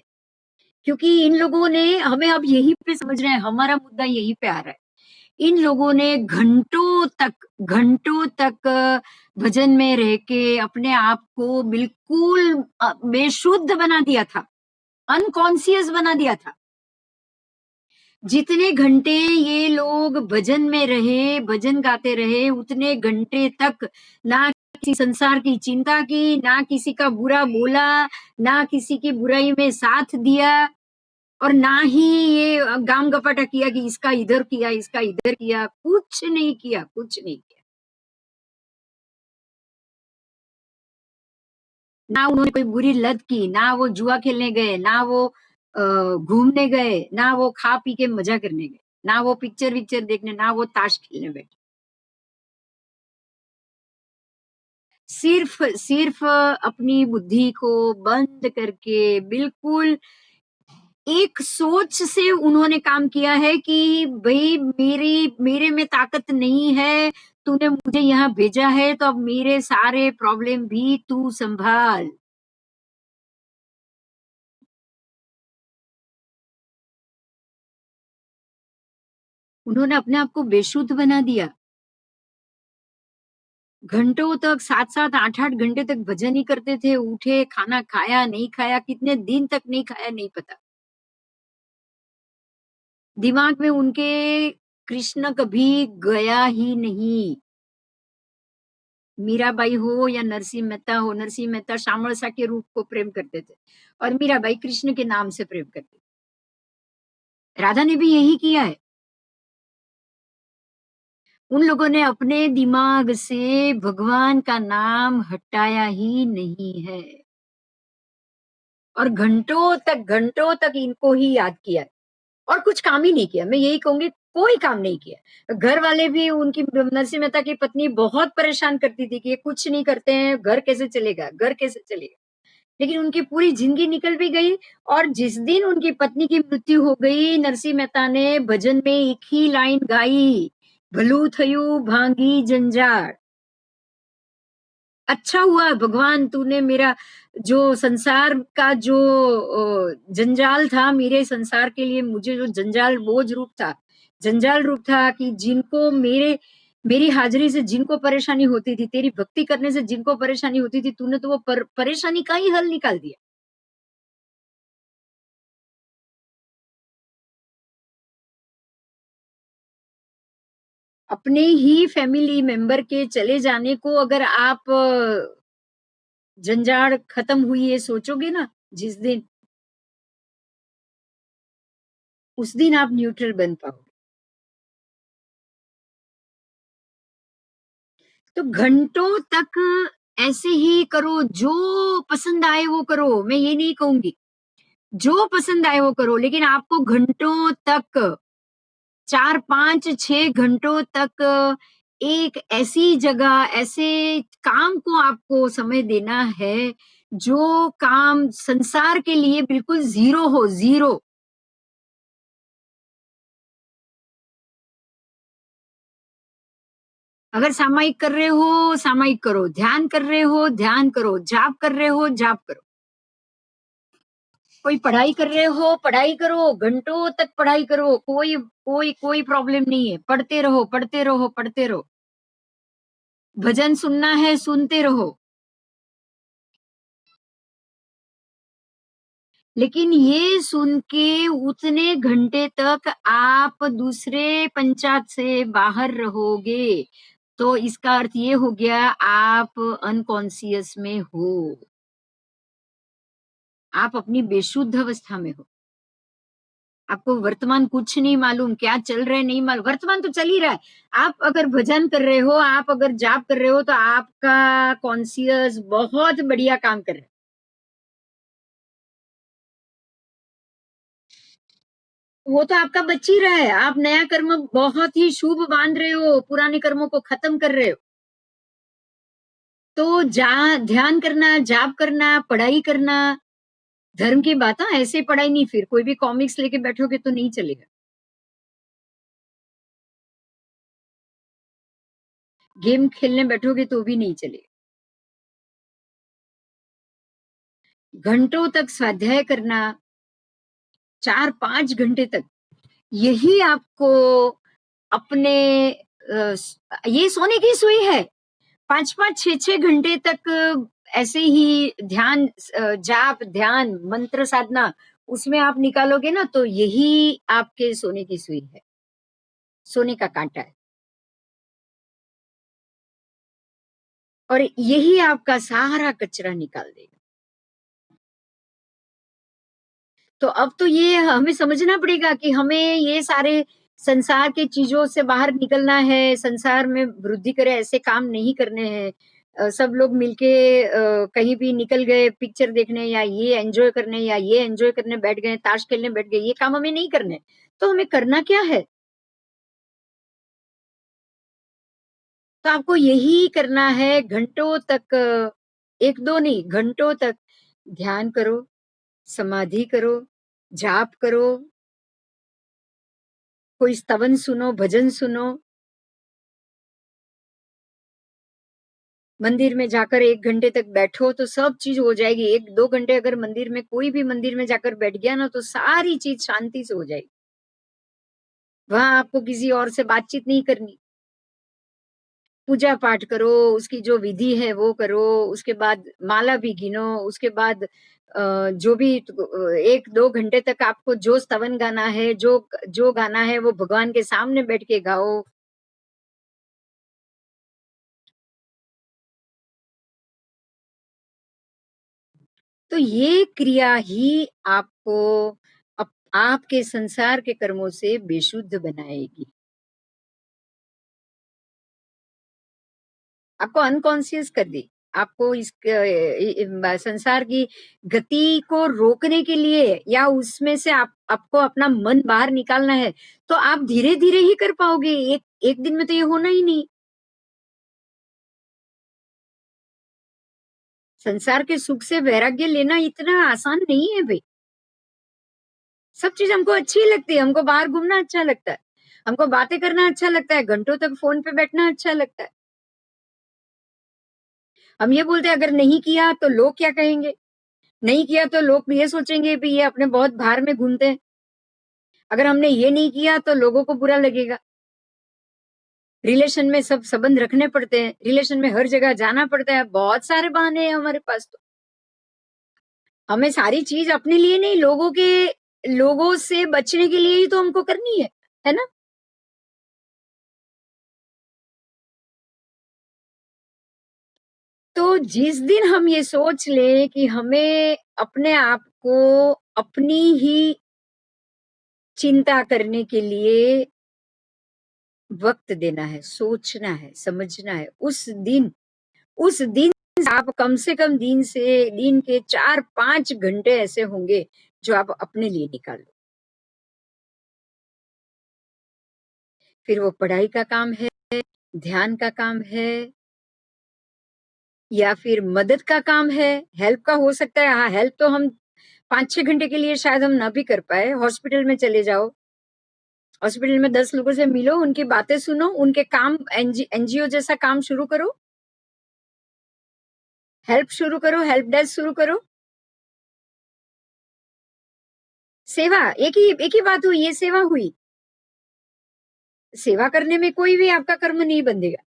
Speaker 1: क्योंकि इन लोगों ने हमें अब यहीं पे समझ रहे हैं, हमारा मुद्दा यहीं पे आ रहा है। इन लोगों ने घंटों तक भजन में रह के अपने आप को बिल्कुल बेशुद्ध बना दिया था, अनकॉन्शियस बना दिया था। जितने घंटे ये लोग भजन में रहे, भजन गाते रहे, उतने घंटे तक ना किसी संसार की चिंता की, ना किसी का बुरा बोला, ना किसी की बुराई में साथ दिया और ना ही ये गाम-गपाटा किया कि इसका इधर किया, इसका इधर किया, कुछ नहीं किया, कुछ नहीं किया। ना उन्होंने कोई बुरी लत की, ना वो जुआ खेलने गए, ना वो घूमने गए, ना वो खा-पी के मज़ा करने गए, ना वो पिक्चर-विक्चर देखने, ना वो ताश खेलने बैठे। सिर्फ़ अपनी बुद्धि को बंद करके बिल्कुल एक सोच से उन्होंने काम किया है कि भई मेरे में ताकत नहीं है, तूने मुझे यहाँ भेजा है तो अब मेरे सारे प्रॉब्लम भी तू सँभाल। उन्होंने अपने आप को बेशुद्ध बना दिया। घंटों तक 7-7, 8-8 घंटे तक भजन ही करते थे, उठे, खाना खाया, नहीं खाया, कितने दिन तक नहीं खाया नहीं पता। दिमाग में उनके कृष्ण कभी गया ही नहीं। मीराबाई हो या नरसिंह मेहता हो, नरसिंह मेहता शामळसा के रूप को प्रेम करते थे और मीराबाई कृष्ण के नाम से प्रेम करती थी। राधा ने भी यही किया है। उन लोगों ने अपने दिमाग से भगवान का नाम हटाया ही नहीं है और घंटों तक इनको ही याद किया है और कुछ काम ही नहीं किया। मैं यही कहूँगी कोई काम नहीं किया। घर वाले भी उनकी नरसिंह मेहता की पत्नी बहुत परेशान करती थी कि ये कुछ नहीं करते हैं, घर कैसे चलेगा, घर कैसे चलेगा? लेकिन उनकी पूरी ज़िंदगी निकल भी गई और जिस दिन उनकी पत्नी की मृत्यु हो गई, नरसिंह मेहता ने भजन में एक ही लाइन गाई, "भलू थयू भांगी जंजाळ।" अच्छा हुआ भगवान तूने मेरा जो संसार का जो जंजाल था मेरे संसार के लिए मुझे जो जंजाल रूप था कि जिनको मेरी हाज़िरी से जिनको परेशानी होती थी, तेरी भक्ति करने से जिनको परेशानी होती थी, तूने तो वो परेशानी का ही हल निकाल दिया। अपने ही फैमिली मेंबर के चले जाने को अगर आप जंजाड़ खत्म हुई है सोचोगे ना जिस दिन, उस दिन आप न्यूट्रल बन पाओगे। तो घंटों तक ऐसे ही करो, जो पसंद आए वो करो, मैं ये नहीं कहूँगी। जो पसंद आए वो करो, लेकिन आपको घंटों तक 4, 5, 6 घंटों तक एक ऐसी जगह, ऐसे काम को आपको समय देना है, जो काम संसार के लिए बिल्कुल ज़ीरो हो, ज़ीरो। अगर सामायिक कर रहे हो, सामायिक करो, ध्यान कर रहे हो, ध्यान करो, जाप कर रहे हो, जाप करो। कोई पढ़ाई कर रहे हो, पढ़ाई करो, घंटों तक पढ़ाई करो, कोई प्रॉब्लम नहीं है। पढ़ते रहो, पढ़ते रहो, पढ़ते रहो। भजन सुनना है, सुनते रहो। लेकिन ये सुन के उतने घंटे तक आप दूसरे पंचायत से बाहर रहोगे, तो इसका अर्थ ये हो गया आप अनकॉन्शियस में हो। आप अपनी बेशुद्ध अवस्था में हो। आपको वर्तमान कुछ नहीं मालूम, क्या चल रहा है नहीं मालूम, वर्तमान तो चल ही रहा है। आप अगर भजन कर रहे हो, आप अगर जाप कर रहे हो, तो आपका कॉन्शियस बहुत बढ़िया काम कर रहा है। वो तो आपका बच ही रहा है, आप नया कर्म बहुत ही शुभ बाँध रहे हो, पुराने कर्मों को खत्म कर रहे हो। तो ध्यान करना, जाप करना, पढ़ाई करना, धर्म की बात हाँ, ऐसे पढ़ाई नहीं फिर कोई भी कॉमिक्स लेके बैठोगे तो नहीं चलेगा। गेम खेलने बैठोगे तो भी नहीं चलेगा। घंटों तक स्वाध्याय करना, 4-5 घंटे तक, यही आपको अपने ये सोने की सुई है। 5-5, 6-6 घंटे तक ऐसे ही जाप, ध्यान, मंत्र साधना उसमें आप निकालोगे ना तो यही आपके सोने की सुई है, सोने का काँटा है और यही आपका सारा कचरा निकाल देगा। तो अब तो ये हमें समझना पड़ेगा कि हमें ये सारे संसार की चीज़ों से बाहर निकलना है, संसार में वृद्धि करे ऐसे काम नहीं करने हैं। सब लोग मिलके कहीं भी निकल गए पिक्चर देखने या ये एन्जॉय करने या ये एन्जॉय करने बैठ गए, ताश खेलने बैठ गए, ये काम हमें नहीं करने। तो हमें करना क्या है? तो आपको यही करना है घंटों तक 1-2 नहीं, घंटों तक ध्यान करो, समाधि करो जाप करो, कोई स्तवन सुनो, भजन सुनो, मंदिर में जाकर 1 घंटे तक बैठो तो सब चीज़ हो जाएगी। 1-2 घंटे अगर मंदिर में कोई भी मंदिर में जाकर बैठ गया ना तो सारी चीज़ शांति से हो जाएगी। वहाँ आपको किसी और से बातचीत नहीं करनी। पूजा पाठ करो, उसकी जो विधि है वो करो, उसके बाद माला भी गिनो, उसके बाद जो भी 1-2 घंटे तक आपको जो स्तवन गाना है, जो गाना है वो भगवान के सामने बैठ के गाओ। तो ये क्रिया ही आपको आपके संसार के कर्मों से बेशुद्ध बनाएगी। आपको अनकॉन्शियस कर दी। आपको इस संसार की गति को रोकने के लिए या उसमें से आपको अपना मन बाहर निकालना है, तो आप धीरे-धीरे ही कर पाओगे। एक एक दिन में तो ये होना ही नहीं। संसार के सुख से वैराग्य लेना इतना आसान नहीं है भई। सब चीज़ हमको अच्छी लगती है, हमको बाहर घूमना अच्छा लगता है, हमको बातें करना अच्छा लगता है, घंटों तक फ़ोन पे बैठना अच्छा लगता है। हम ये बोलते हैं अगर नहीं किया तो लोग क्या कहेंगे? नहीं किया तो लोग ये सोचेंगे कि ये अपने बहुत भार में घूमते हैं। अगर हमने ये नहीं किया तो लोगों को बुरा लगेगा। रिलेशन में सब संबंध रखने पड़ते हैं, रिलेशन में हर जगह जाना पड़ता है, बहुत सारे बहाने हैं हमारे पास तो। हमें सारी चीज़ अपने लिए नहीं लोगों से बचने के लिए ही तो हमको करनी है ना? तो जिस दिन हम ये सोच लें कि हमें अपने आप को अपनी ही चिंता करने के लिए वक़्त देना है, सोचना है, समझना है, उस दिन आप कम से कम दिन के 4-5 घंटे ऐसे होंगे जो आप अपने लिए निकालो। फिर वो पढ़ाई का काम है, ध्यान का काम है या फिर मदद का काम है, हेल्प का हो सकता है। हाँ, हेल्प तो हम 5-6 घंटे के लिए शायद हम ना भी कर पाएँ। हॉस्पिटल में चले जाओ, हॉस्पिटल में 10 लोगों से मिलो, उनकी बातें सुनो, उनके काम एनजीओ जैसा काम शुरू करो, हेल्प शुरू करो, हेल्प डेस्क शुरू करो। सेवा एक ही बात हुई, ये सेवा हुई। सेवा करने में कोई भी आपका कर्म नहीं बंधेगा,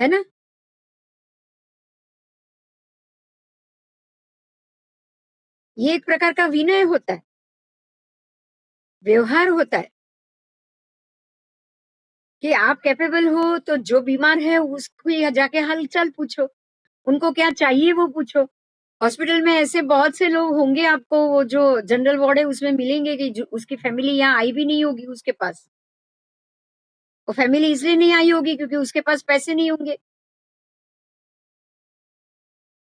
Speaker 1: है ना? ये एक प्रकार का विनय होता है, व्यवहार होता है कि आप कैपेबल हो तो जो बीमार है उसको या जाके हाल-चाल पूछो, उनको क्या चाहिए वो पूछो। हॉस्पिटल में ऐसे बहुत से लोग होंगे आपको वो जो जनरल वार्ड है उसमें मिलेंगे कि जो उसकी फैमिली यहाँ आई भी नहीं होगी उसके पास। वो फैमिली इसलिए नहीं आई होगी क्योंकि उसके पास पैसे नहीं होंगे।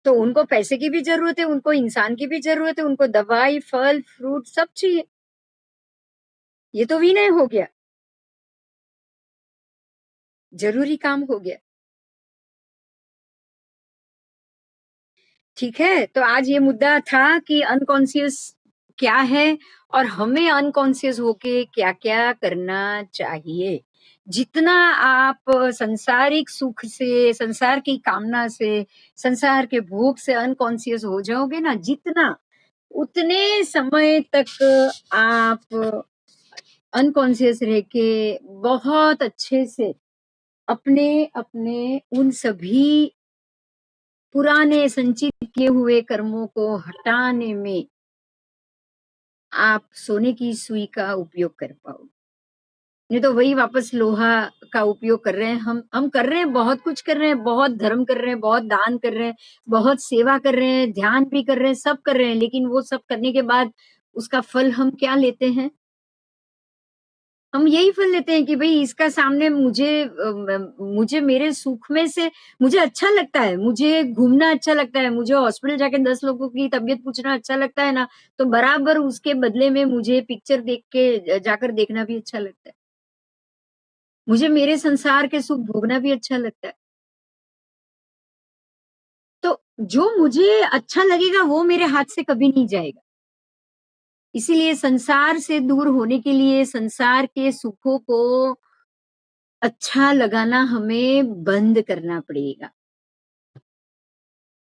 Speaker 1: तो उनको पैसे की भी ज़रूरत है, उनको इंसान की भी ज़रूरत है, उनको दवाई, फल, फ्रूट सब चाहिए। ये तो विनय हो गया, ज़रूरी काम हो गया। ठीक है? तो आज ये मुद्दा था कि अनकॉन्शियस क्या है और हमें अनकॉन्शियस होके क्या-क्या करना चाहिए। जितना आप संसारिक सुख से, संसार की कामना से, संसार के भोग से अनकॉन्शियस हो जाओगे ना जितना, उतने समय तक आप अनकॉन्शियस रह के बहुत अच्छे से अपने उन सभी पुराने संचित किए हुए कर्मों को हटाने में आप सोने की सुई का उपयोग कर पाओ। नहीं तो वही वापस लोहा का उपयोग कर रहे हैं हम कर रहे हैं, बहुत कुछ कर रहे हैं, बहुत धर्म कर रहे हैं, बहुत दान कर रहे हैं, बहुत सेवा कर रहे हैं, ध्यान भी कर रहे हैं, सब कर रहे हैं, लेकिन वो सब करने के बाद उसका फल हम क्या लेते हैं? हम यही फल लेते हैं कि भई इसका सामने मुझे मेरे सुख में से मुझे अच्छा लगता है, मुझे घूमना अच्छा लगता है, मुझे हॉस्पिटल जाके 10 लोगों की तबीयत पूछना अच्छा लगता है ना, तो बराबर उसके बदले में मुझे पिक्चर देख के जाकर देखना भी अच्छा लगता है। मुझे मेरे संसार के सुख भोगना भी अच्छा लगता है। जो मुझे अच्छा लगेगा वो मेरे हाथ से कभी नहीं जाएगा। इसीलिए संसार से दूर होने के लिए संसार के सुखों को अच्छा लगाना हमें बंद करना पड़ेगा।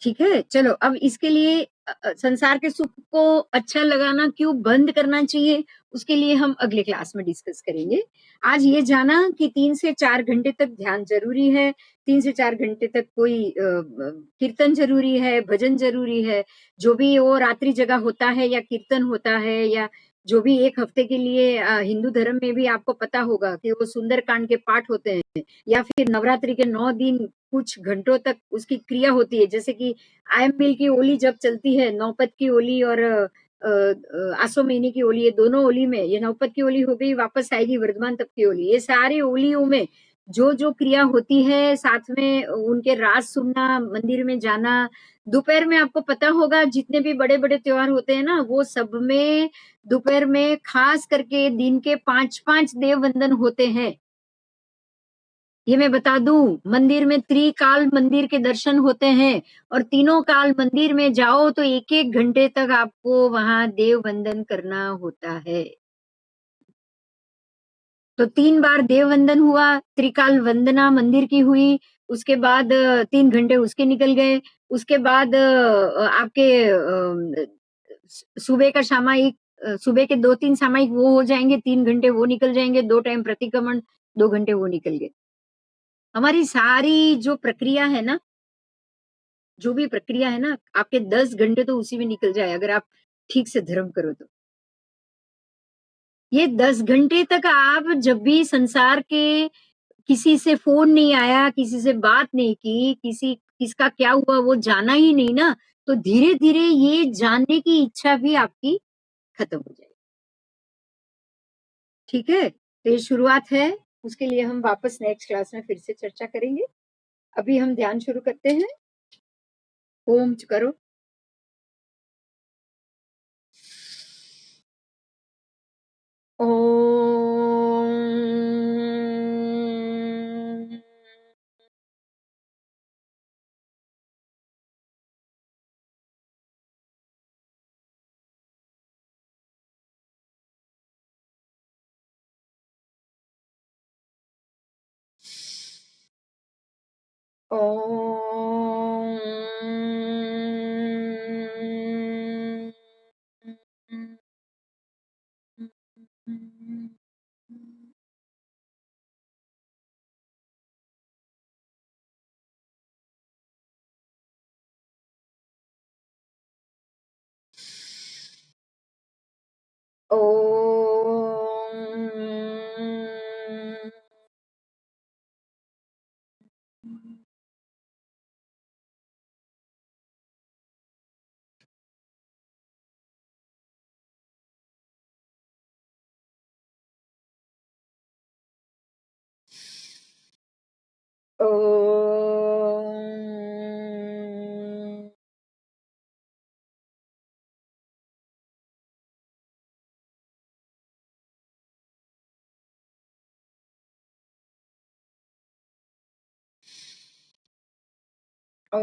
Speaker 1: ठीक है? चलो अब इसके लिए संसार के सुख को अच्छा लगाना क्यों बंद करना चाहिए, उसके लिए हम अगले क्लास में डिस्कस करेंगे। आज ये जाना कि 3 से 4 घंटे तक ध्यान ज़रूरी है, 3 से 4 घंटे तक कोई कीर्तन ज़रूरी है, भजन ज़रूरी है, जो भी वो रात्रि जगह होता है या कीर्तन होता है या जो भी 1 हफ्ते के लिए हिंदू धर्म में भी आपको पता होगा कि वो सुंदरकांड के पाठ होते हैं या फिर नवरात्रि के 9 दिन कुछ घंटों तक उसकी क्रिया होती है। जैसे कि आयम बिल की ओली जब चलती है, नौपत की ओली और आसो महीने की ओली, ये दोनों ओली में, ये नौपत की ओली हो गई, वापस आएगी वर्धमान तप की ओली। ये सारे ओलियों में जो-जो क्रिया होती है, साथ में उनके राज सुनना, मंदिर में जाना, दोपहर में आपको पता होगा जितने भी बड़े-बड़े त्योहार होते हैं ना, वो सब में दोपहर में खास करके दिन के 5-5 देव वंदन होते हैं। ये मैं बता दूँ, मंदिर में त्रिकाल मंदिर के दर्शन होते हैं और तीनों काल मंदिर में जाओ तो 1-1 घंटे तक आपको वहाँ देव वंदन करना होता है। तो 3 बार देव वंदन हुआ, त्रिकाल वंदना मंदिर की हुई, उसके बाद 3 घंटे उसके निकल गए, उसके बाद आपके सुबह का सामायिक सुबह के 2-3 सामायिक वो हो जाएँगे, 3 घंटे वो निकल जाएँगे, 2 टाइम प्रतिक्रमण, 2 घंटे वो निकल गए। हमारी सारी जो प्रक्रिया है ना, जो भी प्रक्रिया है ना, आपके 10 घंटे तो उसी में निकल जाए अगर आप ठीक से धर्म करो तो। ये 10 घंटे तक आप जब भी संसार के किसी से फ़ोन नहीं आया, किसी से बात नहीं की, किसका क्या हुआ वो जाना ही नहीं ना, तो धीरे-धीरे ये जानने की इच्छा भी आपकी खत्म हो जाएगी। ठीक है? तो ये शुरुआत है, उसके लिए हम वापस नेक्स्ट क्लास में फिर से चर्चा करेंगे। अभी हम ध्यान शुरू करते हैं। ओम च करो। ओम। ओम। ओम। ओम। ओम।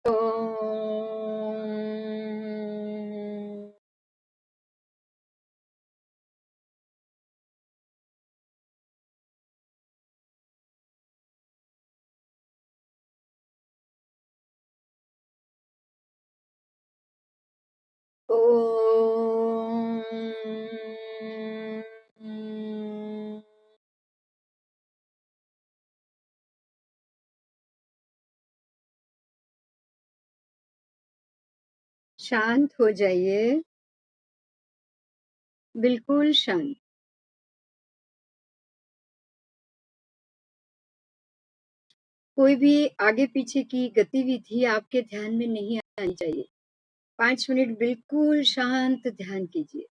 Speaker 1: ओम। ओम। शांत हो जाइए, बिल्कुल शांत। कोई भी आगे-पीछे की गतिविधि आपके ध्यान में नहीं आनी चाहिए। 5 मिनट बिल्कुल शांत ध्यान कीजिए।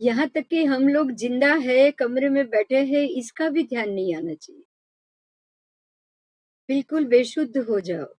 Speaker 1: यहाँ तक कि हम लोग ज़िंदा है, कमरे में बैठे हैं, इसका भी ध्यान नहीं आना चाहिए। बिल्कुल बेशुद्ध हो जाओ।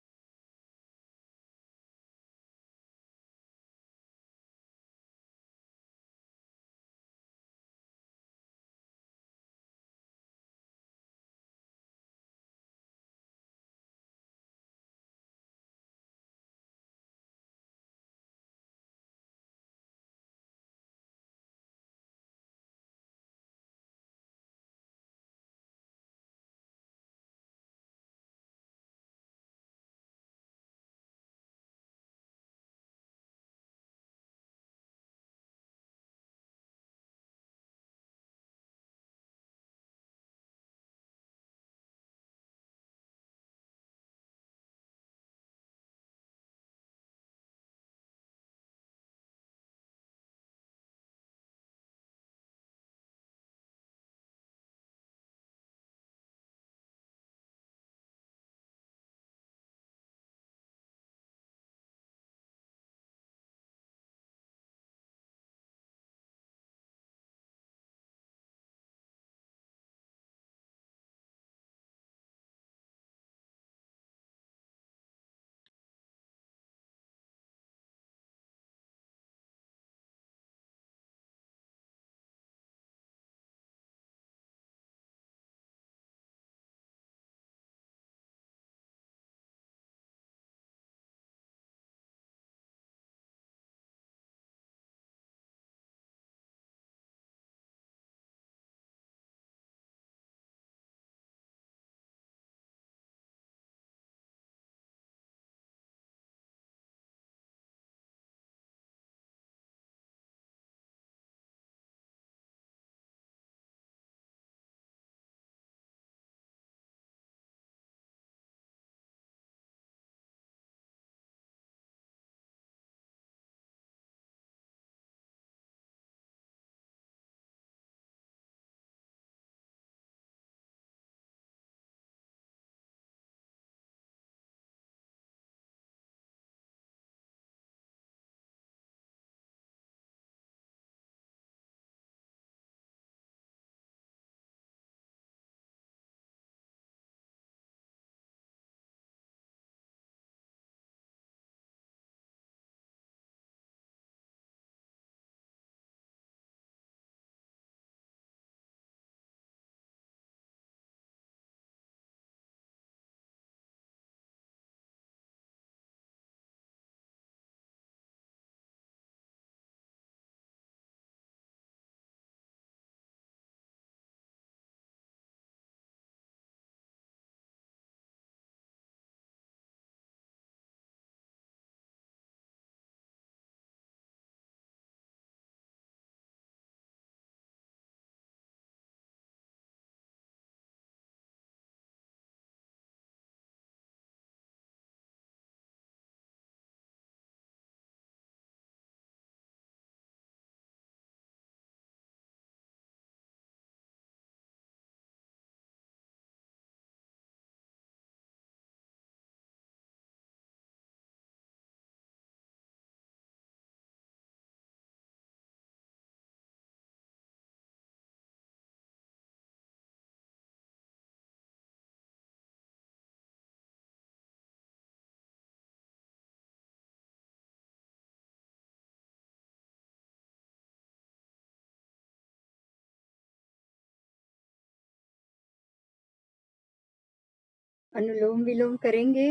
Speaker 1: अनुलोम-विलोम करेंगे,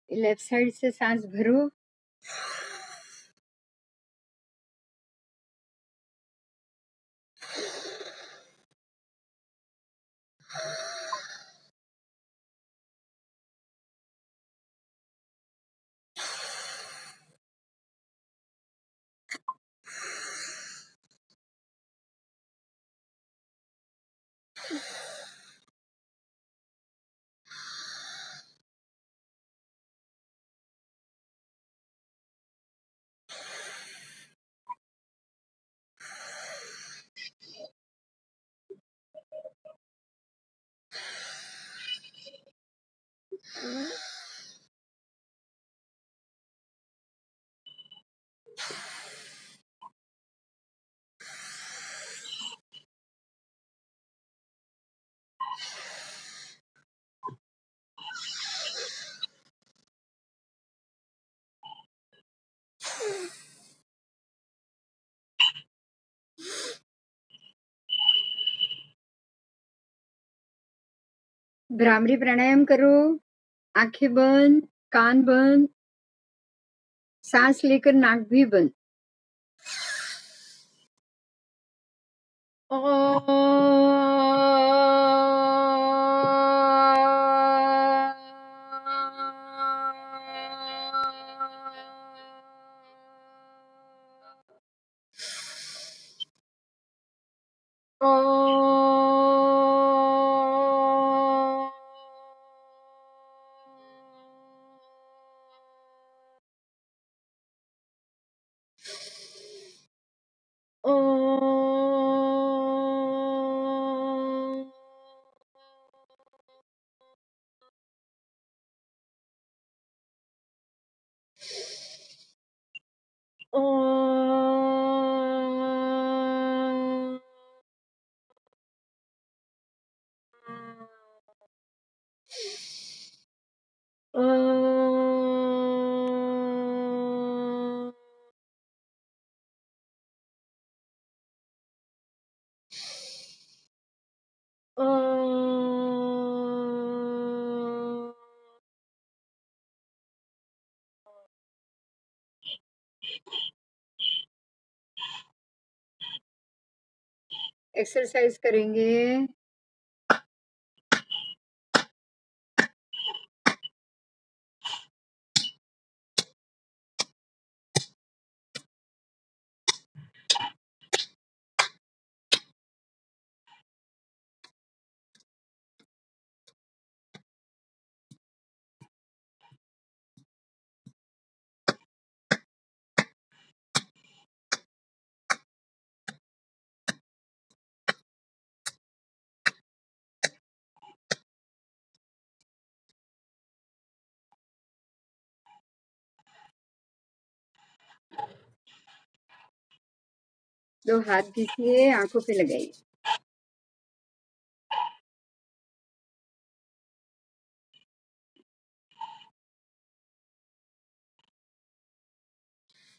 Speaker 1: लेफ्ट साइड से साँस भरो। भ्रामरी प्राणायाम करो, आंखें बंद, कान बंद, सांस लेकर नाक भी बंद। एक्सरसाइज करेंगे। दो हाथ घिसिए, आंखों पे लगाइए।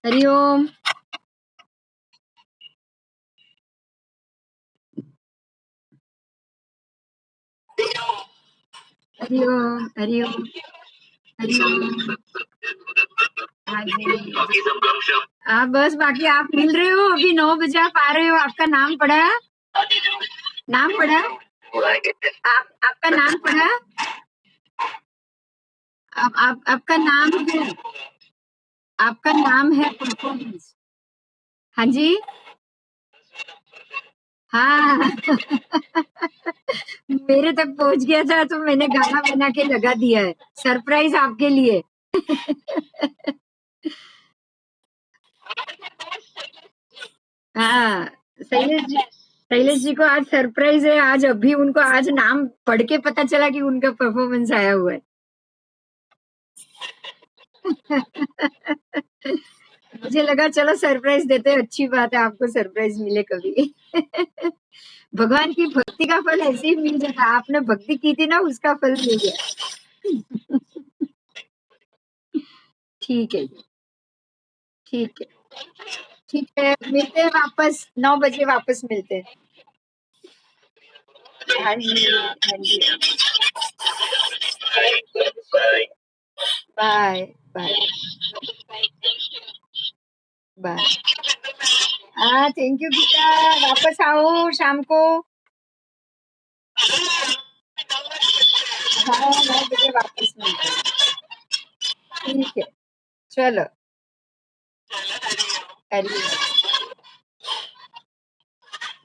Speaker 1: हरिओम। हरिओम। हरिओम। हरिओम। हाँ जी। बस बाकी आप मिल रहे हो, अभी 9 बजे आप आ रहे हो। आपका नाम पढ़ा? नाम पढ़ा? आपका नाम पढ़ा? आपका नाम है, आपका नाम है परफॉर्मेंस। हाँ जी। हाँ। मेरे तक पहुंच गया था तो मैंने गाना बना के लगा दिया है, सरप्राइज आपके लिए। हाँ, शैलेश जी को आज सरप्राइज है। आज अभी उनको आज नाम पढ़ के पता चला कि उनका परफॉर्मेंस आया हुआ है। मुझे लगा चलो सरप्राइज देते हैं, अच्छी बात है, आपको सरप्राइज मिले कभी। भगवान की भक्ति का फल ऐसे ही मिल जाता। आपने भक्ति की थी ना, उसका फल मिल गया। ठीक है, ठीक है, ठीक है। मिलते हैं वापस 9 बजे, वापस मिलते हैं। हाँ जी, हाँ जी। Bye, bye, bye. हाँ, थैंक यू गीता। वापस आओ शाम को। हाँ, 9 बजे वापस मिलते हैं। ठीक है, चलो। हरिओम।